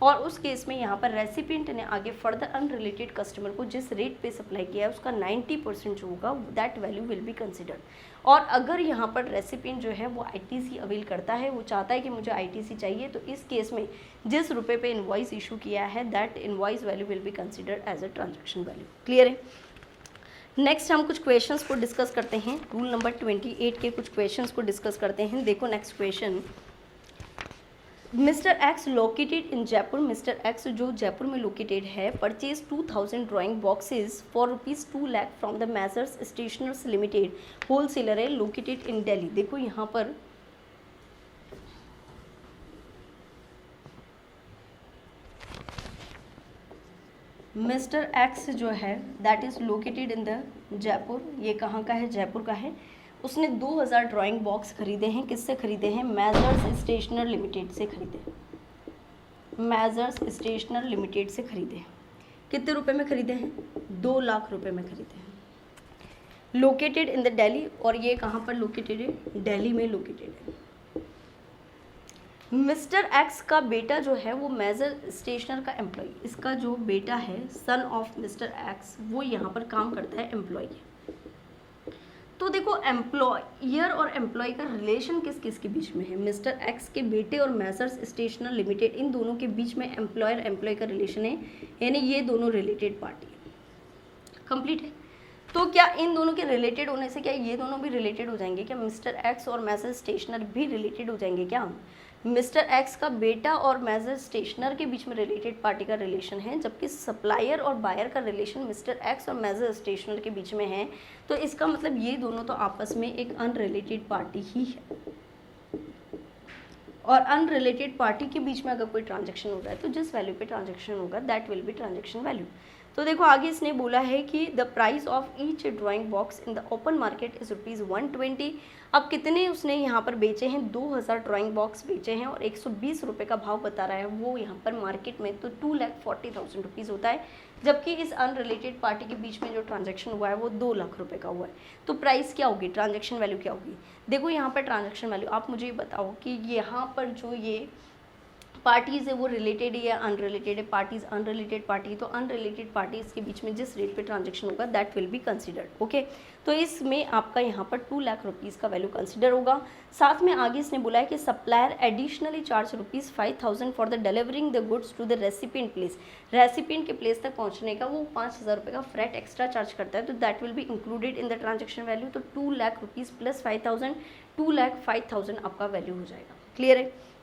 और उस केस में यहाँ पर रेसिपिएंट ने आगे फर्दर अनरिलेटेड कस्टमर को जिस रेट पे सप्लाई किया है उसका 90% जो होगा that value will be considered. और अगर यहाँ पर रेसिपिएंट जो है वो आईटीसी अवेल करता है, वो चाहता है कि मुझे आईटीसी चाहिए, तो इस केस में जिस रुपये पे इनवॉइस इशू किया है that invoice value will be considered as a transaction value. Clear है? नेक्स्ट हम कुछ क्वेश्चंस को डिस्कस करते हैं, रूल नंबर 28 के कुछ क्वेश्चंस को डिस्कस करते हैं। देखो next question, mister x located in Jaipur, mister x जो जयपुर में लोकेटेड है purchase 2000 drawing boxes for ₹2 lakh from the measures stationers limited, wholesaler है लोकेटेड इन दिल्ली। देखो यहाँ पर मिस्टर एक्स जो है that is located in the Jaipur, ये कहाँ का है, जयपुर का है। उसने 2000 ड्राइंग बॉक्स खरीदे हैं, किससे खरीदे हैं, मेजर्स स्टेशनर लिमिटेड से खरीदे, मेजर्स स्टेशनर लिमिटेड से खरीदे। कितने रुपए में खरीदे हैं, 2 लाख रुपए में खरीदे हैं। लोकेटेड इन द दिल्ली, और ये कहाँ पर लोकेटेड है, दिल्ली में लोकेटेड है। मिस्टर एक्स का बेटा जो है वो मेजर स्टेशनर का एम्प्लॉय, इसका जो बेटा है सन ऑफ मिस्टर एक्स, वो यहाँ पर काम करता है, एम्प्लॉय। तो देखो एम्प्लॉयर और एम्प्लॉय का रिलेशन किस किस के बीच में है, मिस्टर एक्स के बेटे और मेजर्स स्टेशनर लिमिटेड, इन दोनों के बीच में एम्प्लॉयर एम्प्लॉय का रिलेशन है, यानी ये दोनों रिलेटेड पार्टी है। कंप्लीट है। तो क्या इन दोनों के रिलेटेड होने से क्या ये दोनों भी रिलेटेड हो जाएंगे क्या, मिस्टर एक्स और मेजर स्टेशनर भी रिलेटेड हो जाएंगे क्या। मिस्टर एक्स का बेटा और मेजर स्टेशनर के बीच में रिलेटेड पार्टी का रिलेशन है, जबकि सप्लायर और बायर का रिलेशन मिस्टर एक्स और मेजर स्टेशनर के बीच में है। तो इसका मतलब ये दोनों तो आपस में एक अनरिलेटेड पार्टी ही है, और अनरिलेटेड पार्टी के बीच में अगर कोई ट्रांजैक्शन हो रहा है तो जिस वैल्यू पे ट्रांजैक्शन होगा that will B transaction value. तो देखो आगे इसने बोला है कि the price of each drawing box in the open market is ₹120। अब कितने उसने यहाँ पर बेचे हैं, 2000 ड्राइंग बॉक्स बेचे हैं और 120 रुपये का भाव बता रहा है वो यहाँ पर मार्केट में, तो 2,40,000 रुपीज़ होता है, जबकि इस अनरिलेटेड पार्टी के बीच में जो ट्रांजैक्शन हुआ है वो 2 लाख रुपए का हुआ है। तो प्राइस क्या होगी, ट्रांजैक्शन वैल्यू क्या होगी। देखो यहाँ पर ट्रांजैक्शन वैल्यू आप मुझे बताओ कि यहाँ पर जो ये पार्टीज़ है वो रिलेटेड है या अनरिलेटेड है, पार्टीज अनरिलेटेड पार्टी, तो अनरिलेटेड पार्टीज के बीच में जिस रेट पे ट्रांजैक्शन होगा that will be considered. Okay, तो इसमें आपका यहाँ पर 2 लाख रुपीज़ का वैल्यू कंसिडर होगा। साथ में आगे इसने बोला है कि supplier additionally charge ₹5,000 for the delivering the goods to the recipient place, recipient के प्लेस तक पहुँचने का वो 5,000 रुपये का फ्रेट एक्स्ट्रा चार्ज करता है, तो that will B included in the transaction value. तो 2 लाख रुपीज़ प्लस 5,000, 2,05,000 आपका वैल्यू हो जाएगा। क्लियर है।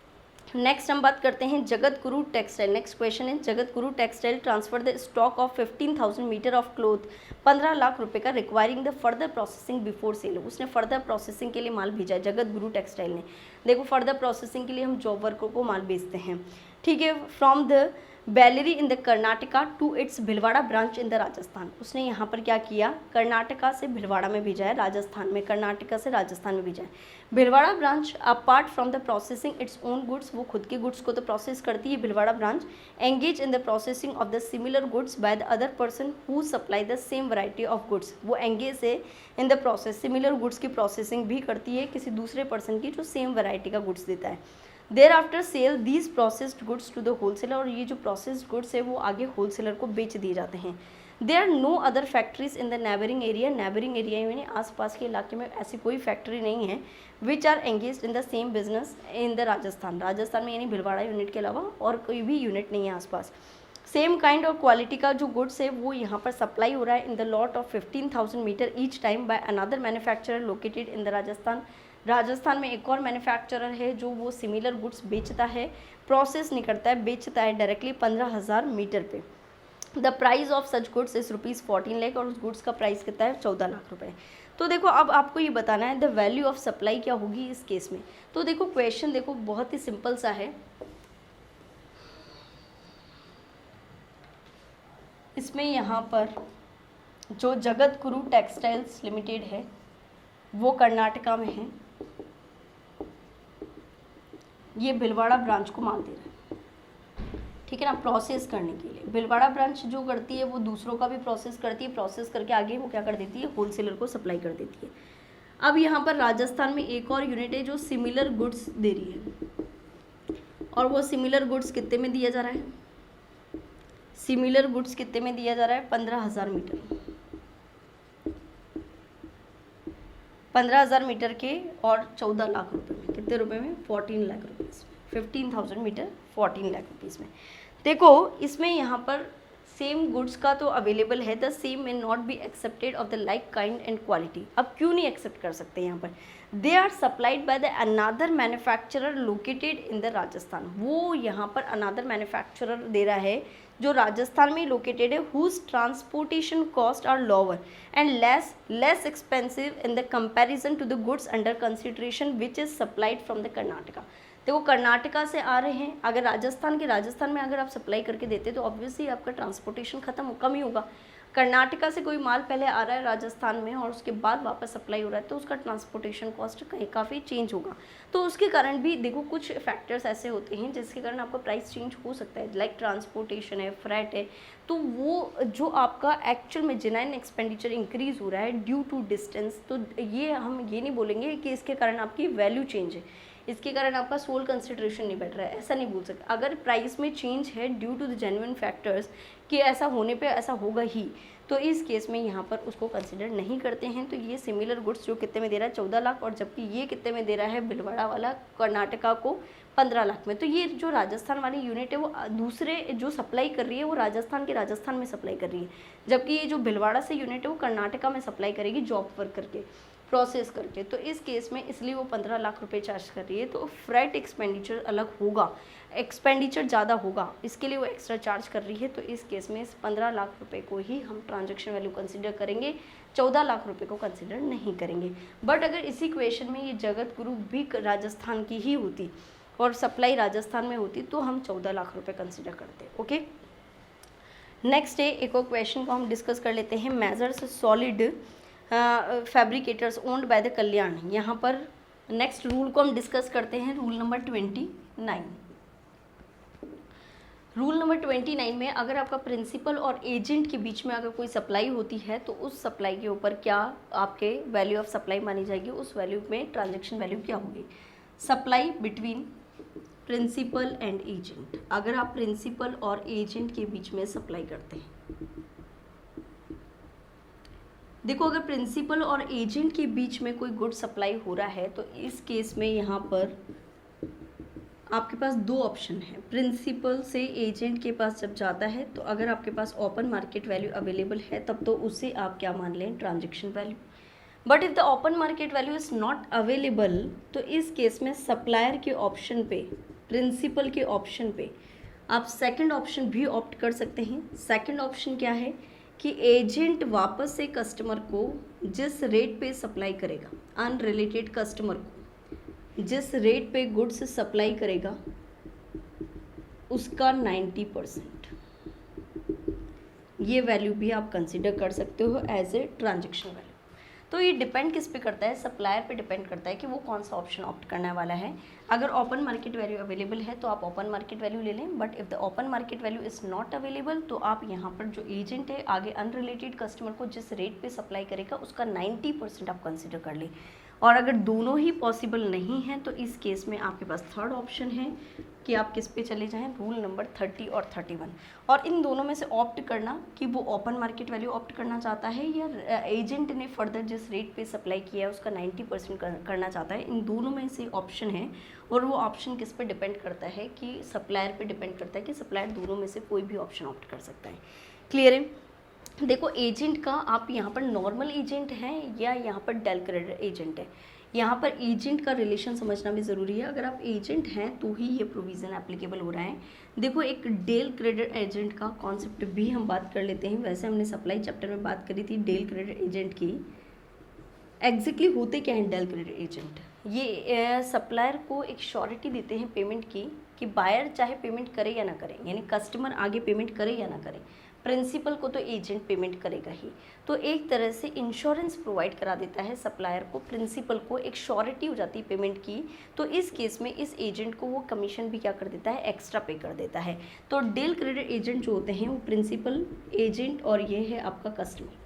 नेक्स्ट हम बात करते हैं जगत गुरु टेक्सटाइल। नेक्स्ट क्वेश्चन है Jagat Guru textile transfer the stock of 15,000 metre of cloth, 15 lakh रुपए का, requiring the further processing before sale. उसने फर्दर प्रोसेसिंग के लिए माल भेजा है जगत गुरु टेक्सटाइल ने। देखो फर्दर प्रोसेसिंग के लिए हम जॉब वर्कर को माल बेचते हैं, ठीक है, from the Bellary in the Karnataka to its Bhilwara branch in the Rajasthan. उसने यहाँ पर क्या किया, कर्नाटका से भिलवाड़ा में भेजा है, राजस्थान में, कर्नाटका से राजस्थान में भेजा है। Bhilwara branch apart from the processing its own goods, वो खुद के गुड्स को तो प्रोसेस करती है Bhilwara branch, engage in the processing of the similar goods by the other person who supply the same variety of goods. वो एंगेज है in the process, similar goods की प्रोसेसिंग भी करती है किसी दूसरे पर्सन की जो सेम वैरायटी का गुड्स देता है। Thereafter sell these processed goods to the wholesaler, और ये जो प्रोसेस्ड गुड्स है वो आगे होलसेलर को बेच दिए जाते हैं। There are no other factories in the neighbouring area, neighbouring area यानी आसपास के इलाके में ऐसी कोई फैक्ट्री नहीं है which are engage in the same business in the Rajasthan, Rajasthan में यानी भिलवाड़ा यूनिट के अलावा और कोई भी यूनिट नहीं है आसपास। सेम काइंड और क्वालिटी का जो गुड्स है वो यहाँ पर सप्लाई हो रहा है in the lot of 15,000 metre each time by another manufacturer located in the Rajasthan. Rajasthan में एक और मैन्युफैक्चरर है जो वो सिमिलर गुड्स बेचता है, प्रोसेस नहीं करता है, बेचता है डायरेक्टली 15,000 मीटर पे। The price of such goods is ₹14 lakh, और उस गुड्स का प्राइस कितना है, 14 लाख रुपए। तो देखो अब आपको ये बताना है द वैल्यू ऑफ सप्लाई क्या होगी इस केस में। तो देखो क्वेश्चन देखो बहुत ही सिंपल सा है, इसमें यहाँ पर जो जगत गुरु टेक्सटाइल्स लिमिटेड है वो कर्नाटका में है, ये भिलवाड़ा ब्रांच को माल दे रहा है, ठीक है ना, प्रोसेस करने के लिए। भिलवाड़ा ब्रांच जो करती है वो दूसरों का भी प्रोसेस करती है, प्रोसेस करके आगे वो क्या कर देती है, होलसेलर को सप्लाई कर देती है। अब यहाँ पर राजस्थान में एक और यूनिट है जो सिमिलर गुड्स दे रही है, और वो सिमिलर गुड्स कितने में दिया जा रहा है, सिमिलर गुड्स कितने में दिया जा रहा है, 15,000 मीटर, 15,000 मीटर के और 14 लाख रुपए में, कितने रुपए में, 14 लाख रुपीज़ में, 15,000 मीटर 14 लाख रुपीज़ में। देखो इसमें यहाँ पर सेम गुड्स का तो अवेलेबल है, the same may not be accepted of the like kind and quality. अब क्यों नहीं एक्सेप्ट कर सकते यहाँ पर, they are supplied by the another manufacturer located in the Rajasthan. वो यहाँ पर अनादर मैन्युफैक्चरर दे रहा है जो राजस्थान में लोकेटेड है, whose transportation cost are lower and less expensive in the comparison to the goods under consideration which is supplied from the Karnataka. देखो कर्नाटका से आ रहे हैं, अगर राजस्थान में अगर आप सप्लाई करके देते तो ऑब्वियसली आपका ट्रांसपोर्टेशन कम ही होगा। कर्नाटका से कोई माल पहले आ रहा है राजस्थान में और उसके बाद वापस सप्लाई हो रहा है तो उसका ट्रांसपोर्टेशन कॉस्ट कहीं काफ़ी चेंज होगा। तो उसके कारण भी देखो कुछ फैक्टर्स ऐसे होते हैं जिसके कारण आपका प्राइस चेंज हो सकता है, लाइक ट्रांसपोर्टेशन है, फ्रेट है। तो वो जो आपका एक्चुअल में जेन्युइन एक्सपेंडिचर इंक्रीज हो रहा है ड्यू टू डिस्टेंस, तो ये हम ये नहीं बोलेंगे कि इसके कारण आपकी वैल्यू चेंज है, इसके कारण आपका सोल कंसिडरेशन नहीं बढ़ रहा है, ऐसा नहीं बोल सकते। अगर प्राइस में चेंज है due to the genuine factors कि ऐसा होने पे ऐसा होगा ही, तो इस केस में यहाँ पर उसको कंसिडर नहीं करते हैं। तो ये सिमिलर गुड्स जो कितने में दे रहा है 14 लाख, और जबकि ये कितने में दे रहा है भिलवाड़ा वाला कर्नाटका को 15 लाख में। तो ये जो राजस्थान वाली यूनिट है वो दूसरे जो सप्लाई कर रही है वो राजस्थान में सप्लाई कर रही है, जबकि ये जो भिलवाड़ा से यूनिट है वो कर्नाटका में सप्लाई करेगी जॉब वर्क करके, प्रोसेस करके। तो इस केस में इसलिए वो 15 लाख रुपए चार्ज कर रही है। तो फ्रेट एक्सपेंडिचर अलग होगा, एक्सपेंडिचर ज़्यादा होगा, इसके लिए वो एक्स्ट्रा चार्ज कर रही है। तो इस केस में इस 15 लाख रुपए को ही हम ट्रांजैक्शन वैल्यू कंसिडर करेंगे, 14 लाख रुपए को कंसिडर नहीं करेंगे। बट अगर इसी क्वेश्चन में ये जगत ग्रुप भी राजस्थान की ही होती और सप्लाई राजस्थान में होती तो हम 14 लाख रुपए कंसिडर करते। ओके, नेक्स्ट है एक और क्वेश्चन को हम डिस्कस कर लेते हैं। Messrs solid fabricators owned by the Kalyan. यहाँ पर नेक्स्ट रूल को हम डिस्कस करते हैं, रूल नंबर 29। रूल नंबर 29 में अगर आपका प्रिंसिपल और एजेंट के बीच में अगर कोई सप्लाई होती है तो उस सप्लाई के ऊपर क्या आपके वैल्यू ऑफ सप्लाई मानी जाएगी, उस वैल्यू में ट्रांजैक्शन वैल्यू क्या होगी। Supply between principal and agent, अगर आप प्रिंसिपल और एजेंट के बीच में सप्लाई करते हैं, देखो अगर प्रिंसिपल और एजेंट के बीच में कोई गुड सप्लाई हो रहा है तो इस केस में यहाँ पर आपके पास दो ऑप्शन है। प्रिंसिपल से एजेंट के पास जब जाता है तो अगर आपके पास ओपन मार्केट वैल्यू अवेलेबल है तब तो उसे आप क्या मान लें, transaction value. But if the open market value is not available तो इस केस में सप्लायर के ऑप्शन पे, प्रिंसिपल के ऑप्शन पे आप सेकंड ऑप्शन भी ऑप्ट कर सकते हैं। सेकंड ऑप्शन क्या है कि एजेंट वापस से कस्टमर को जिस रेट पे सप्लाई करेगा, अनरिलेटेड कस्टमर को जिस रेट पे गुड्स सप्लाई करेगा उसका 90% ये वैल्यू भी आप कंसिडर कर सकते हो एज ए ट्रांजैक्शन वैल्यू। तो ये डिपेंड किस पे करता है, सप्लायर पे डिपेंड करता है कि वो कौन सा ऑप्शन ऑप्ट करने वाला है। अगर ओपन मार्केट वैल्यू अवेलेबल है तो आप ओपन मार्केट वैल्यू ले लें, but if the open market value is not available तो आप यहाँ पर जो एजेंट है आगे अनरिलेटेड कस्टमर को जिस रेट पे सप्लाई करेगा उसका 90% आप कंसिडर कर लें। और अगर दोनों ही पॉसिबल नहीं है तो इस केस में आपके पास थर्ड ऑप्शन है कि आप किस पे चले जाएं, रूल नंबर 30 और 31। और इन दोनों में से ऑप्ट करना कि वो ओपन मार्केट वैल्यू ऑप्ट करना चाहता है या एजेंट ने फर्दर जिस रेट पे सप्लाई किया है उसका 90% करना चाहता है, इन दोनों में से ऑप्शन है। और वो ऑप्शन किस पे डिपेंड करता है कि सप्लायर पे डिपेंड करता है कि सप्लायर दोनों में से कोई भी ऑप्शन ऑप्ट कर सकता है। क्लियर है। देखो एजेंट का आप यहाँ पर नॉर्मल एजेंट हैं या यहाँ पर डेल क्रेडिट एजेंट है, यहाँ पर एजेंट का रिलेशन समझना भी ज़रूरी है। अगर आप एजेंट हैं तो ही ये प्रोविज़न एप्लीकेबल हो रहा है। देखो एक डेल क्रेडिट एजेंट का कॉन्सेप्ट भी हम बात कर लेते हैं। वैसे हमने सप्लाई चैप्टर में बात करी थी डेल क्रेडिट एजेंट की। एग्जैक्टली होते क्या हैं डेल क्रेडिट एजेंट, ये सप्लायर को एक श्योरिटी देते हैं पेमेंट की कि बायर चाहे पेमेंट करे या ना करे, यानी कस्टमर आगे पेमेंट करे या ना करे, प्रिंसिपल को तो एजेंट पेमेंट करेगा ही। तो एक तरह से इंश्योरेंस प्रोवाइड करा देता है सप्लायर को, प्रिंसिपल को एक श्योरिटी हो जाती है पेमेंट की। तो इस केस में इस एजेंट को वो कमीशन भी क्या कर देता है, एक्स्ट्रा पे कर देता है। तो डील क्रेडिट एजेंट जो होते हैं वो प्रिंसिपल, एजेंट और ये है आपका कस्टमर।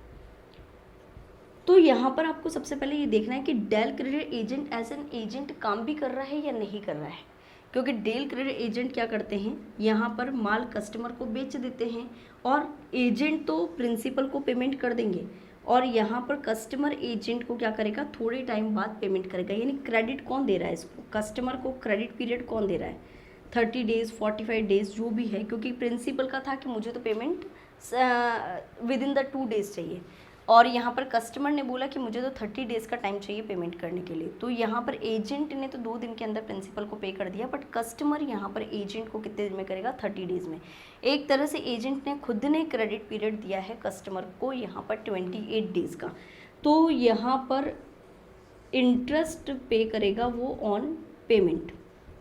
तो यहाँ पर आपको सबसे पहले ये देखना है कि del credere agent as an agent काम भी कर रहा है या नहीं कर रहा है, क्योंकि डेल क्रेडिट एजेंट क्या करते हैं, यहाँ पर माल कस्टमर को बेच देते हैं और एजेंट तो प्रिंसिपल को पेमेंट कर देंगे और यहाँ पर कस्टमर एजेंट को क्या करेगा, थोड़े टाइम बाद पेमेंट करेगा। यानी क्रेडिट कौन दे रहा है इसको, कस्टमर को क्रेडिट पीरियड कौन दे रहा है, 30 डेज़ 45 डेज़ जो भी है, क्योंकि प्रिंसिपल का था कि मुझे तो payment with in the 2 days चाहिए और यहाँ पर कस्टमर ने बोला कि मुझे तो 30 डेज़ का टाइम चाहिए पेमेंट करने के लिए। तो यहाँ पर एजेंट ने तो 2 दिन के अंदर प्रिंसिपल को पे कर दिया, बट कस्टमर यहाँ पर एजेंट को कितने दिन में करेगा, 30 डेज़ में। एक तरह से एजेंट ने खुद ने क्रेडिट पीरियड दिया है कस्टमर को यहाँ पर 28 डेज़ का। तो यहाँ पर इंटरेस्ट पे करेगा वो ऑन पेमेंट,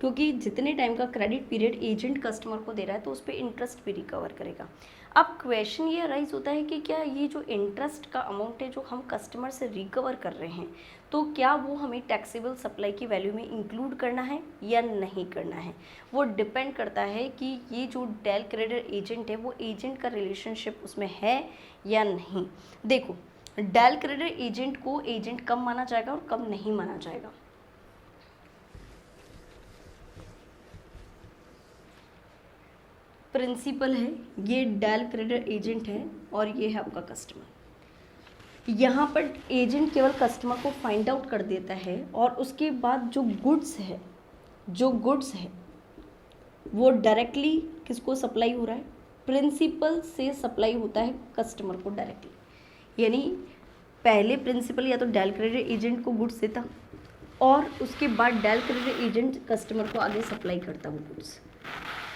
क्योंकि जितने टाइम का क्रेडिट पीरियड एजेंट कस्टमर को दे रहा है तो उस पर इंटरेस्ट भी रिकवर करेगा। अब क्वेश्चन ये राइज होता है कि क्या ये जो इंटरेस्ट का अमाउंट है जो हम कस्टमर से रिकवर कर रहे हैं, तो क्या वो हमें टैक्सेबल सप्लाई की वैल्यू में इंक्लूड करना है या नहीं करना है। वो डिपेंड करता है कि ये जो डेल क्रेडिट एजेंट है वो एजेंट का रिलेशनशिप उसमें है या नहीं। देखो, डेल क्रेडिट एजेंट को एजेंट कब माना जाएगा और कब नहीं माना जाएगा। प्रिंसिपल है, ये डेल क्रेडिट एजेंट है और ये है आपका कस्टमर। यहाँ पर एजेंट केवल कस्टमर को फाइंड आउट कर देता है और उसके बाद जो गुड्स है वो डायरेक्टली किसको सप्लाई हो रहा है, प्रिंसिपल से सप्लाई होता है कस्टमर को डायरेक्टली। यानी पहले प्रिंसिपल या तो डेल क्रेडिट एजेंट को गुड्स देता और उसके बाद डेल क्रेडिट एजेंट कस्टमर को आगे सप्लाई करता वो गुड्स।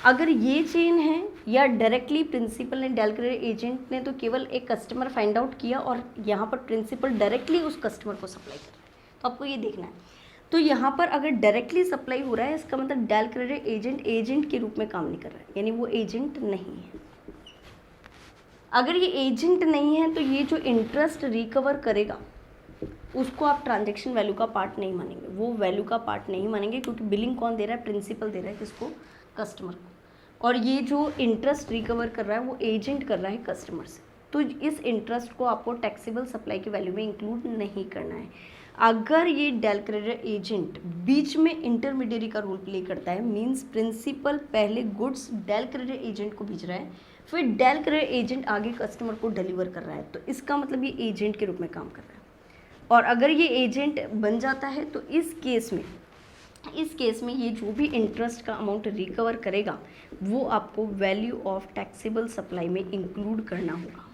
अगर ये चेन है या डायरेक्टली प्रिंसिपल ने डेल क्रेडिट एजेंट ने तो केवल एक कस्टमर फाइंड आउट किया और यहाँ पर प्रिंसिपल डायरेक्टली उस कस्टमर को सप्लाई कर रहा है, तो आपको ये देखना है। तो यहाँ पर अगर डायरेक्टली सप्लाई हो रहा है इसका मतलब डेल क्रेडिट एजेंट के रूप में काम नहीं कर रहा है, यानी वो एजेंट नहीं है। अगर ये एजेंट नहीं है तो ये जो इंटरेस्ट रिकवर करेगा उसको आप ट्रांजेक्शन वैल्यू का पार्ट नहीं मानेंगे, वो वैल्यू का पार्ट नहीं मानेंगे, क्योंकि बिलिंग कौन दे रहा है, प्रिंसिपल दे रहा है किसको, कस्टमर को। और ये जो इंटरेस्ट रिकवर कर रहा है वो एजेंट कर रहा है कस्टमर से। तो इस इंटरेस्ट को आपको टैक्सेबल सप्लाई की वैल्यू में इंक्लूड नहीं करना है। अगर ये डेल क्रेडिट एजेंट बीच में इंटरमीडियरी का रोल प्ले करता है, मींस प्रिंसिपल पहले गुड्स डेल क्रेडिट एजेंट को भेज रहा है, फिर डेल क्रेडिट एजेंट आगे कस्टमर को डिलीवर कर रहा है, तो इसका मतलब ये एजेंट के रूप में काम कर रहा है। और अगर ये एजेंट बन जाता है तो इस केस में ये जो भी इंटरेस्ट का अमाउंट रिकवर करेगा वो आपको वैल्यू ऑफ टैक्सेबल सप्लाई में इंक्लूड करना होगा।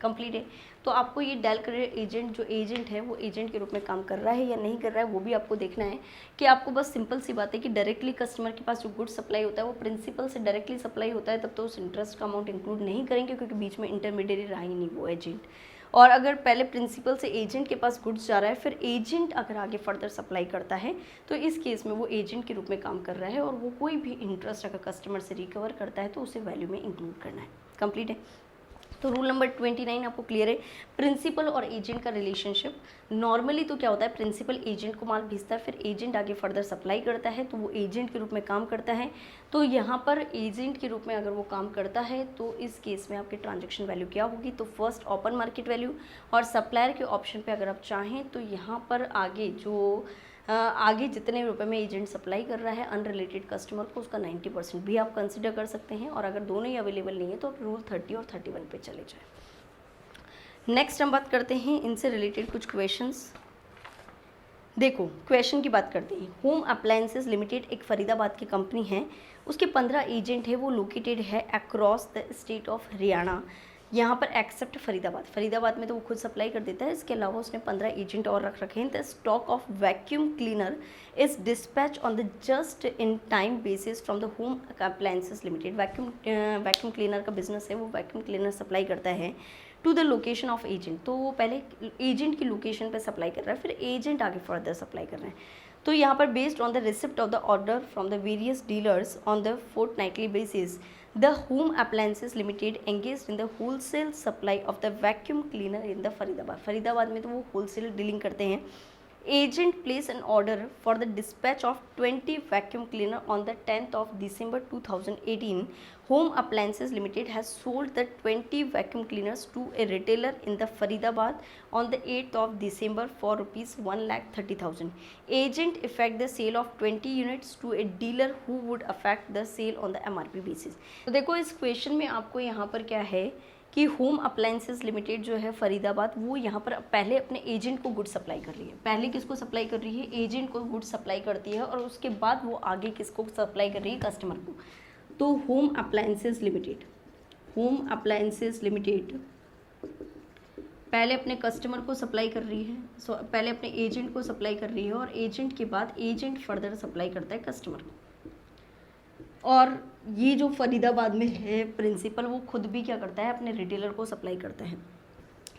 कंप्लीट है। तो आपको ये डेल क्रेडिट एजेंट जो एजेंट है वो एजेंट के रूप में काम कर रहा है या नहीं कर रहा है वो भी आपको देखना है। कि आपको बस सिंपल सी बात है कि डायरेक्टली कस्टमर के पास जो गुड सप्लाई होता है वो प्रिंसिपल से डायरेक्टली सप्लाई होता है, तब तो उस इंटरेस्ट का अमाउंट इंक्लूड नहीं करेंगे क्योंकि बीच में इंटरमीडिएट रहा ही नहीं वो एजेंट। और अगर पहले प्रिंसिपल से एजेंट के पास गुड्स जा रहा है, फिर एजेंट अगर आगे फर्दर सप्लाई करता है तो इस केस में वो एजेंट के रूप में काम कर रहा है और वो कोई भी इंटरेस्ट अगर कस्टमर से रिकवर करता है तो उसे वैल्यू में इंक्लूड करना है। कंप्लीट है। तो रूल नंबर 29 आपको क्लियर है। प्रिंसिपल और एजेंट का रिलेशनशिप नॉर्मली तो क्या होता है, प्रिंसिपल एजेंट को माल भेजता है, फिर एजेंट आगे फर्दर सप्लाई करता है तो वो एजेंट के रूप में काम करता है। तो यहाँ पर एजेंट के रूप में अगर वो काम करता है तो इस केस में आपकी ट्रांजैक्शन वैल्यू क्या होगी, तो फर्स्ट ओपन मार्केट वैल्यू, और सप्लायर के ऑप्शन पे अगर आप चाहें तो यहाँ पर आगे जितने रुपए में एजेंट सप्लाई कर रहा है अनरिलेटेड कस्टमर को उसका 90% भी आप कंसिडर कर सकते हैं। और अगर दोनों ही अवेलेबल नहीं है तो आप रूल 30 और 31 पे चले जाएं। नेक्स्ट हम बात करते हैं इनसे रिलेटेड कुछ क्वेश्चंस। देखो क्वेश्चन की बात करते हैं। होम अप्लायंसेस लिमिटेड एक फरीदाबाद की कंपनी है, उसके 15 एजेंट है, वो लोकेटेड है across the state of Haryana, यहाँ पर एक्सेप्ट फरीदाबाद में तो वो खुद सप्लाई कर देता है, इसके अलावा उसने 15 एजेंट और रख रखे हैं। The stock of vacuum cleaner is dispatch on the just in time basis from the home appliances limited. Vacuum cleaner का बिजनेस है, वो वैक्यूम क्लीनर सप्लाई करता है to the location of agent. तो वो पहले एजेंट की लोकेशन पे सप्लाई कर रहा है, फिर एजेंट आगे फर्दर सप्लाई कर रहे हैं। तो यहाँ पर based on the receipt of the order from the various dealers on the fortnightly basis the home appliances limited engaged in the wholesale supply of the vacuum cleaner in the Faridabad में तो वो wholesale dealing करते हैं। Agent placed an order for the dispatch of 20 vacuum cleaner on the 10th of December 2018. Home Appliances Limited has sold the 20 vacuum cleaners to a retailer in the Faridabad on the 8th of December for rupees 1,30,000. Agent effect the sale of 20 units to a dealer who would affect the sale on the MRP basis. तो देखो इस question में आपको यहाँ पर क्या है कि होम अप्लायंसेस लिमिटेड जो है फरीदाबाद, वो यहाँ पर पहले अपने एजेंट को गुड सप्लाई कर रही है। पहले किसको सप्लाई कर रही है, एजेंट को गुड सप्लाई करती है, और उसके बाद वो आगे किसको सप्लाई कर रही है, कस्टमर को। तो होम अप्लायंसेस लिमिटेड पहले अपने कस्टमर को सप्लाई कर रही है, पहले अपने एजेंट को सप्लाई कर रही है, और एजेंट के बाद एजेंट फर्दर सप्लाई करता है कस्टमर को। और ये जो फरीदाबाद में है प्रिंसिपल, वो खुद भी क्या करता है, अपने रिटेलर को सप्लाई करता है।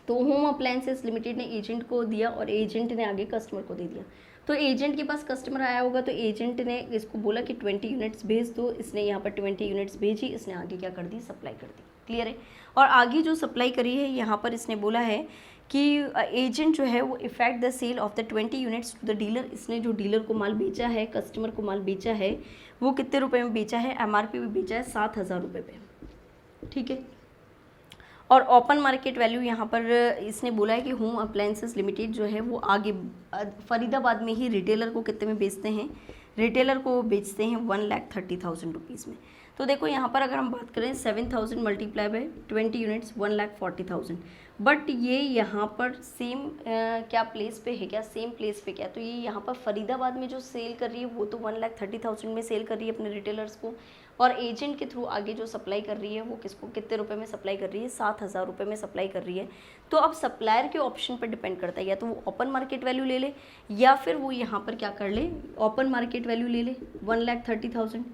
तो होम अप्लायंसेस लिमिटेड ने एजेंट को दिया और एजेंट ने आगे कस्टमर को दे दिया। तो एजेंट के पास कस्टमर आया होगा, तो एजेंट ने इसको बोला कि 20 यूनिट्स भेज दो, इसने यहाँ पर 20 यूनिट्स भेजी, इसने आगे क्या कर दी, सप्लाई कर दी। क्लियर है। और आगे जो सप्लाई करी है यहाँ पर इसने बोला है कि एजेंट जो है वो effect the sale of the 20 units to the dealer, इसने जो डीलर को माल बेचा है, कस्टमर को माल बेचा है, वो कितने रुपए में बेचा है, एमआरपी में बेचा है 7,000 रुपये पे। ठीक है। और ओपन मार्केट वैल्यू यहाँ पर इसने बोला है कि होम अप्लायंसेस लिमिटेड जो है वो आगे फरीदाबाद में ही रिटेलर को कितने में बेचते हैं, रिटेलर को बेचते हैं 1,30,000 रुपीज़ में। तो देखो यहाँ पर अगर हम बात करें 7,000 मल्टीप्लाई बाय 20 यूनिट्स 1,40,000, बट ये यहाँ पर सेम क्या प्लेस पे है, क्या सेम प्लेस पे क्या, तो ये यहाँ पर फरीदाबाद में जो सेल कर रही है वो तो 1,30,000 में सेल कर रही है अपने रिटेलर्स को, और एजेंट के थ्रू आगे जो सप्लाई कर रही है वो किसको, कितने रुपए में सप्लाई कर रही है, 7,000 रुपये में सप्लाई कर रही है। तो अब सप्लायर के ऑप्शन पर डिपेंड करता है, या तो वो ओपन मार्केट वैल्यू ले ले, या फिर वो यहाँ पर क्या कर ले, ओपन मार्केट वैल्यू ले ले 1,30,000,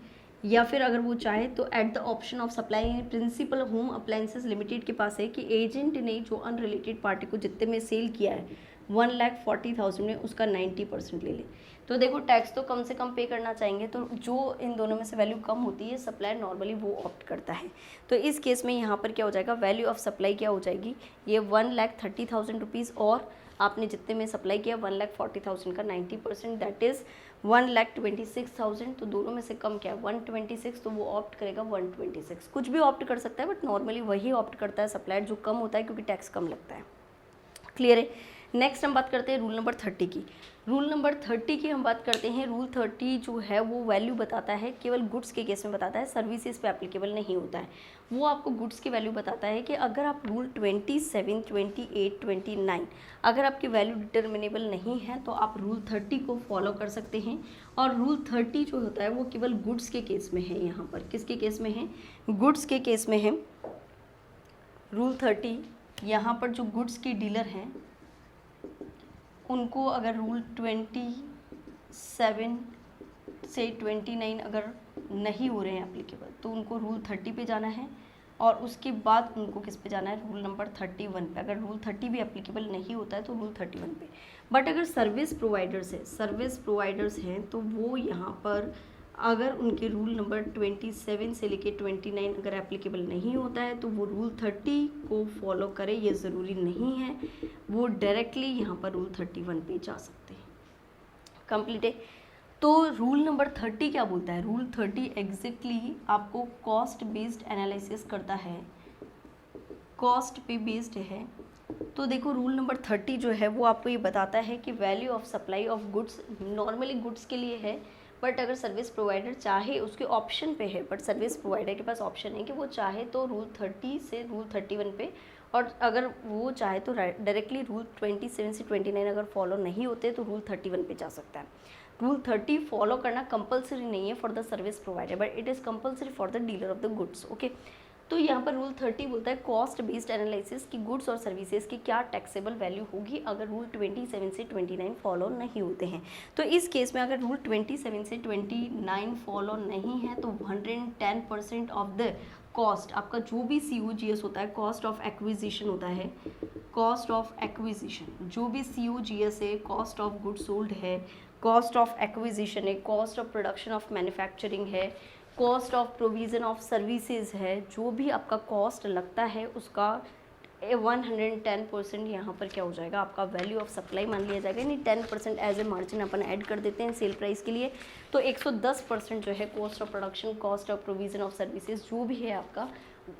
या फिर अगर वो चाहे तो at the option of supply principal home appliances limited के पास है कि एजेंट ने जो अनरिलेटेड पार्टी को जितने में सेल किया है 1,40,000 में, उसका 90% ले ले। तो देखो टैक्स तो कम से कम पे करना चाहेंगे, तो जो इन दोनों में से वैल्यू कम होती है सप्लायर नॉर्मली वो ऑप्ट करता है। तो इस केस में यहाँ पर क्या हो जाएगा, वैल्यू ऑफ सप्लाई क्या हो जाएगी, ये 1,30,000 रुपीज़, और आपने जितने में सप्लाई किया 1,40,000 का 90%, दैट इज़ 1,26,000। तो दोनों में से कम क्या है 126, तो वो ऑप्ट करेगा 126। कुछ भी ऑप्ट कर सकता है बट नॉर्मली वही ऑप्ट करता है सप्लायर जो कम होता है, क्योंकि टैक्स कम लगता है। क्लियर है। नेक्स्ट हम बात करते हैं रूल नंबर 30 की। रूल नंबर 30 की हम बात करते हैं। रूल 30 जो है वो वैल्यू बताता है, केवल गुड्स के केस में बताता है, सर्विसेज पे एप्लीकेबल नहीं होता है। वो आपको गुड्स की वैल्यू बताता है कि अगर आप रूल 27, 28, 29 अगर आपकी वैल्यू डिटर्मिनेबल नहीं है तो आप रूल 30 को फॉलो कर सकते हैं। और रूल 30 जो होता है वो केवल गुड्स के केस में है। यहाँ पर किसके केस में है, गुड्स के केस में है रूल 30। यहाँ पर जो गुड्स के डीलर हैं उनको अगर रूल 27 से 29 अगर नहीं हो रहे हैं एप्लीकेबल तो उनको रूल 30 पे जाना है, और उसके बाद उनको किस पे जाना है, रूल नंबर 31 पे। अगर रूल 30 भी एप्लीकेबल नहीं होता है तो रूल 31 पे। बट अगर सर्विस प्रोवाइडर्स हैं तो वो यहाँ पर अगर उनके रूल नंबर 27 से लेके 29 अगर एप्लीकेबल नहीं होता है तो वो रूल 30 को फॉलो करें, ये ज़रूरी नहीं है, वो डायरेक्टली यहाँ पर रूल 31 पे जा सकते हैं। कंप्लीट है। तो रूल नंबर 30 क्या बोलता है, रूल 30 एग्जैक्टली आपको कॉस्ट बेस्ड एनालिसिस करता है, कॉस्ट पे बेस्ड है। तो देखो रूल नंबर 30 जो है वो आपको ये बताता है कि value of supply of goods normally goods के लिए है, बट अगर सर्विस प्रोवाइडर चाहे, उसके ऑप्शन पे है, बट सर्विस प्रोवाइडर के पास ऑप्शन है कि वो चाहे तो रूल 30 से रूल 31 पे, और अगर वो चाहे तो डायरेक्टली रूल 27 से 29 अगर फॉलो नहीं होते तो रूल 31 पे जा सकता है। रूल 30 फॉलो करना कंपलसरी नहीं है for the service provider, but it is compulsory for the dealer of the goods. Okay. तो यहाँ पर रूल 30 बोलता है कॉस्ट बेस्ड एनालिसिस की गुड्स और सर्विसेज की क्या टैक्सेबल वैल्यू होगी अगर रूल 27 से 29 फॉलो नहीं होते हैं। तो इस केस में अगर रूल 27 से 29 फॉलो नहीं है तो 110% ऑफ द कॉस्ट, आपका जो भी COGS होता है, कॉस्ट ऑफ एक्विजिशन होता है, कॉस्ट ऑफ एक्विजिशन जो भी COGS है, कॉस्ट ऑफ गुड्स सोल्ड है, कॉस्ट ऑफ एक्विजिशन है, cost of production of manufacturing है, cost of provision of services है, जो भी आपका कॉस्ट लगता है उसका 110% यहाँ पर क्या हो जाएगा, आपका वैल्यू ऑफ सप्लाई मान लिया जाएगा। यानी 10% एज ए मार्जिन अपन ऐड कर देते हैं सेल प्राइस के लिए। तो 110% जो है cost of production, cost of provision of services जो भी है आपका,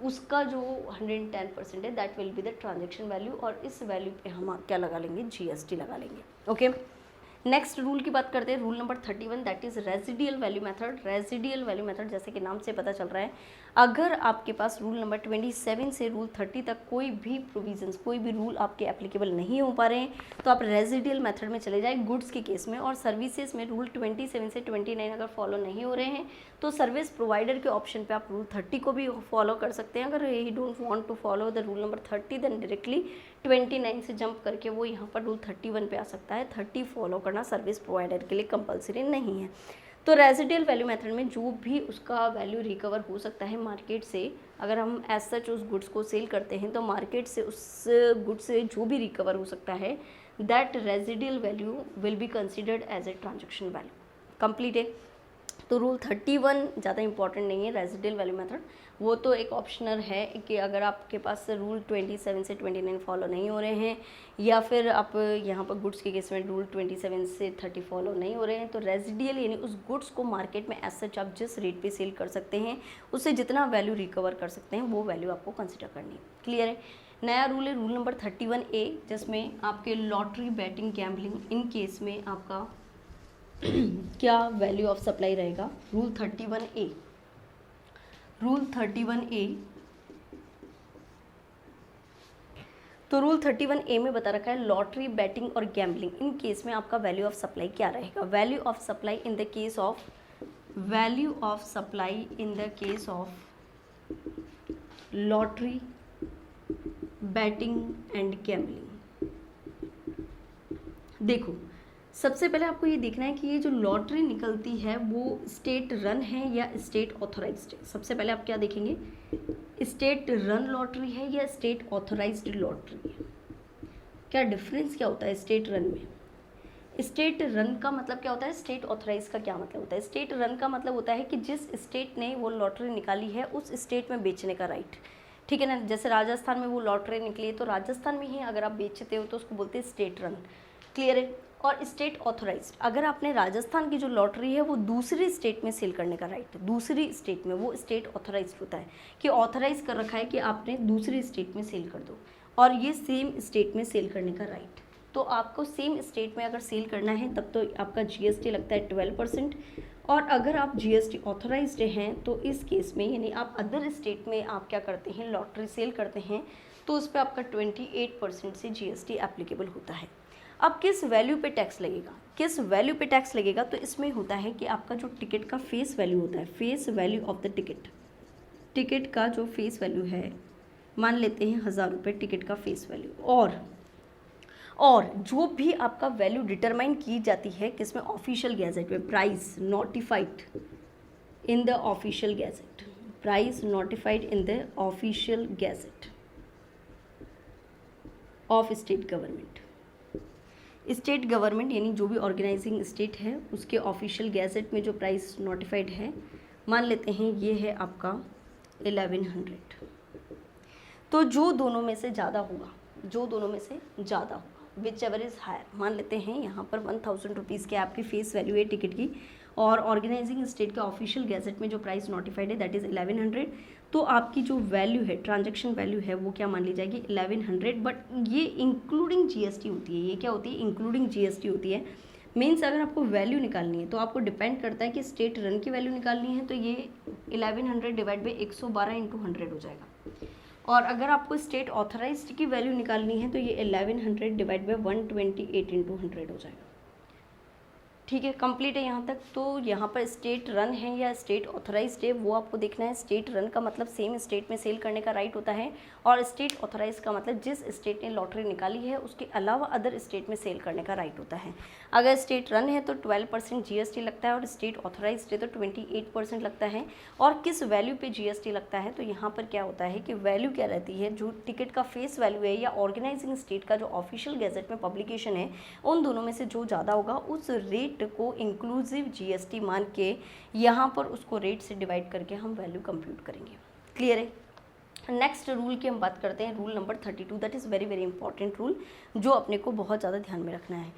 उसका जो 110% है that will be the transaction value, और इस वैल्यू पे हम क्या लगा लेंगे, GST लगा लेंगे। ओके। नेक्स्ट रूल की बात करते हैं, rule number 31 that is residual value method. Residual value method जैसे कि नाम से पता चल रहा है, अगर आपके पास रूल नंबर 27 से रूल 30 तक कोई भी प्रोविजंस, कोई भी रूल आपके एप्लीकेबल नहीं हो पा रहे हैं तो आप रेजिडियल मेथड में चले जाए गुड्स के केस में। और सर्विसेज में रूल 27 से 29 अगर फॉलो नहीं हो रहे हैं तो सर्विस प्रोवाइडर के ऑप्शन पे आप रूल 30 को भी फॉलो कर सकते हैं। अगर यही don't want to follow the rule number 30 then directly 29 से जंप करके वो यहाँ पर रूल 31 पे आ सकता है। 30 फॉलो करना सर्विस प्रोवाइडर के लिए कंपलसरी नहीं है। तो रेजिडियल वैल्यू मेथड में जो भी उसका वैल्यू रिकवर हो सकता है मार्केट से, अगर हम एज सच उस गुड्स को सेल करते हैं तो मार्केट से उस गुड्स से जो भी रिकवर हो सकता है that residual value will be considered as a transaction value. Complete है। तो रूल 31 ज़्यादा इंपॉर्टेंट नहीं है, रेजिडियल वैल्यू मेथड, वो तो एक ऑप्शनल है कि अगर आपके पास रूल 27 से 29 फॉलो नहीं हो रहे हैं, या फिर आप यहाँ पर गुड्स के केस में रूल 27 से 30 फॉलो नहीं हो रहे हैं, तो रेजिडियल यानी उस गुड्स को मार्केट में एज सच आप जिस रेट पे सेल कर सकते हैं, उससे जितना वैल्यू रिकवर कर सकते हैं वो वैल्यू आपको कंसिडर करनी है। क्लियर है। नया रूल है रूल नंबर 31A, जिसमें आपके lottery, batting, gambling, in case में आपका क्या वैल्यू ऑफ सप्लाई रहेगा। रूल 31A, रूल 31A, तो रूल 31A में बता रखा है लॉटरी, बैटिंग और गैम्बलिंग, इन केस में आपका वैल्यू ऑफ सप्लाई क्या रहेगा। Value of supply in the case of, value of supply in the case of lottery, batting and gambling. देखो सबसे पहले आपको ये देखना है कि ये जो लॉटरी निकलती है वो स्टेट रन है या स्टेट ऑथोराइज्ड है। सबसे पहले आप क्या देखेंगे, स्टेट रन लॉटरी है या स्टेट ऑथोराइज्ड लॉटरी है। क्या डिफरेंस क्या होता है स्टेट रन में। स्टेट रन का मतलब क्या होता है, स्टेट ऑथोराइज का क्या मतलब होता है। स्टेट रन का मतलब होता है कि जिस स्टेट ने वो लॉटरी निकाली है उस स्टेट में बेचने का राइट, ठीक है ना। जैसे राजस्थान में वो लॉटरी निकली है तो राजस्थान में ही अगर आप बेचते हो तो उसको बोलते हैं स्टेट रन। क्लियर है। और स्टेट ऑथोराइज्ड, अगर आपने राजस्थान की जो लॉटरी है वो दूसरी स्टेट में सेल करने का राइट है, दूसरी स्टेट में, वो स्टेट ऑथोराइज्ड होता है कि ऑथोराइज कर रखा है कि आपने दूसरी स्टेट में सेल कर दो, और ये सेम स्टेट में सेल करने का राइट। तो आपको सेम स्टेट में अगर सेल करना है तब तो आपका GST लगता है 12%, और अगर आप GST ऑथोराइज्ड हैं तो इस केस में यानी आप अदर स्टेट में आप क्या करते हैं, लॉटरी सेल करते हैं, तो उस पर आपका 28% से GST एप्लीकेबल होता है। अब किस वैल्यू पे टैक्स लगेगा, किस वैल्यू पे टैक्स लगेगा, तो इसमें होता है कि आपका जो टिकट का फेस वैल्यू होता है, face value of the ticket, ticket का जो फेस वैल्यू है, मान लेते हैं 1000 रुपये टिकट का फेस वैल्यू, और जो भी आपका वैल्यू डिटरमाइन की जाती है किसमें, ऑफिशियल गैजेट में, price notified in the official gazette, price notified in the official gazette of state government. State government यानी जो भी ऑर्गेनाइजिंग स्टेट है उसके ऑफिशियल गैजेट में जो प्राइस नोटिफाइड है, मान लेते हैं ये है आपका 1100। तो जो दोनों में से ज़्यादा होगा, जो दोनों में से ज़्यादा होगा, विच एवर इज़ हायर, मान लेते हैं यहाँ पर 1000 रुपीज़ की आपकी फेस वैल्यू है टिकट की, और ऑर्गेनाइजिंग स्टेट के ऑफिशियल गैजेट में जो प्राइस नोटिफाइड है दैट इज़ 1100, तो आपकी जो वैल्यू है, ट्रांजैक्शन वैल्यू है, वो क्या मान ली जाएगी 1100, बट ये इंक्लूडिंग GST होती है। ये क्या होती है, इंक्लूडिंग GST होती है। मीन्स अगर आपको वैल्यू निकालनी है तो आपको डिपेंड करता है कि स्टेट रन की वैल्यू निकालनी है तो ये 1100 डिवाइड बाई 112 इंटू 100 हो जाएगा, और अगर आपको स्टेट ऑथराइज्ड की वैल्यू निकालनी है तो ये 1100 डिवाइड बाई 128 इंटू 100 हो जाएगा। ठीक है, कंप्लीट है यहाँ तक। तो यहाँ पर स्टेट रन है या स्टेट ऑथराइज्ड है वो आपको देखना है। स्टेट रन का मतलब सेम स्टेट में सेल करने का राइट होता है, और स्टेट ऑथराइज का मतलब जिस स्टेट ने लॉटरी निकाली है उसके अलावा अदर स्टेट में सेल करने का राइट होता है। अगर स्टेट रन है तो 12% GST लगता है, और स्टेट ऑथराइज्ड है तो 28% लगता है। और किस वैल्यू पे GST लगता है, तो यहाँ पर क्या होता है कि वैल्यू क्या रहती है, जो टिकट का फेस वैल्यू है या ऑर्गेनाइजिंग स्टेट का जो ऑफिशियल गैजेट में पब्लिकेशन है, उन दोनों में से जो ज़्यादा होगा उस रेट को इंक्लूसिव GST मान के यहाँ पर उसको रेट से डिवाइड करके हम वैल्यू कंप्यूट करेंगे। क्लियर है। नेक्स्ट रूल की हम बात करते हैं, rule number 32, that is very very important rule, जो अपने को बहुत ज़्यादा ध्यान में रखना है।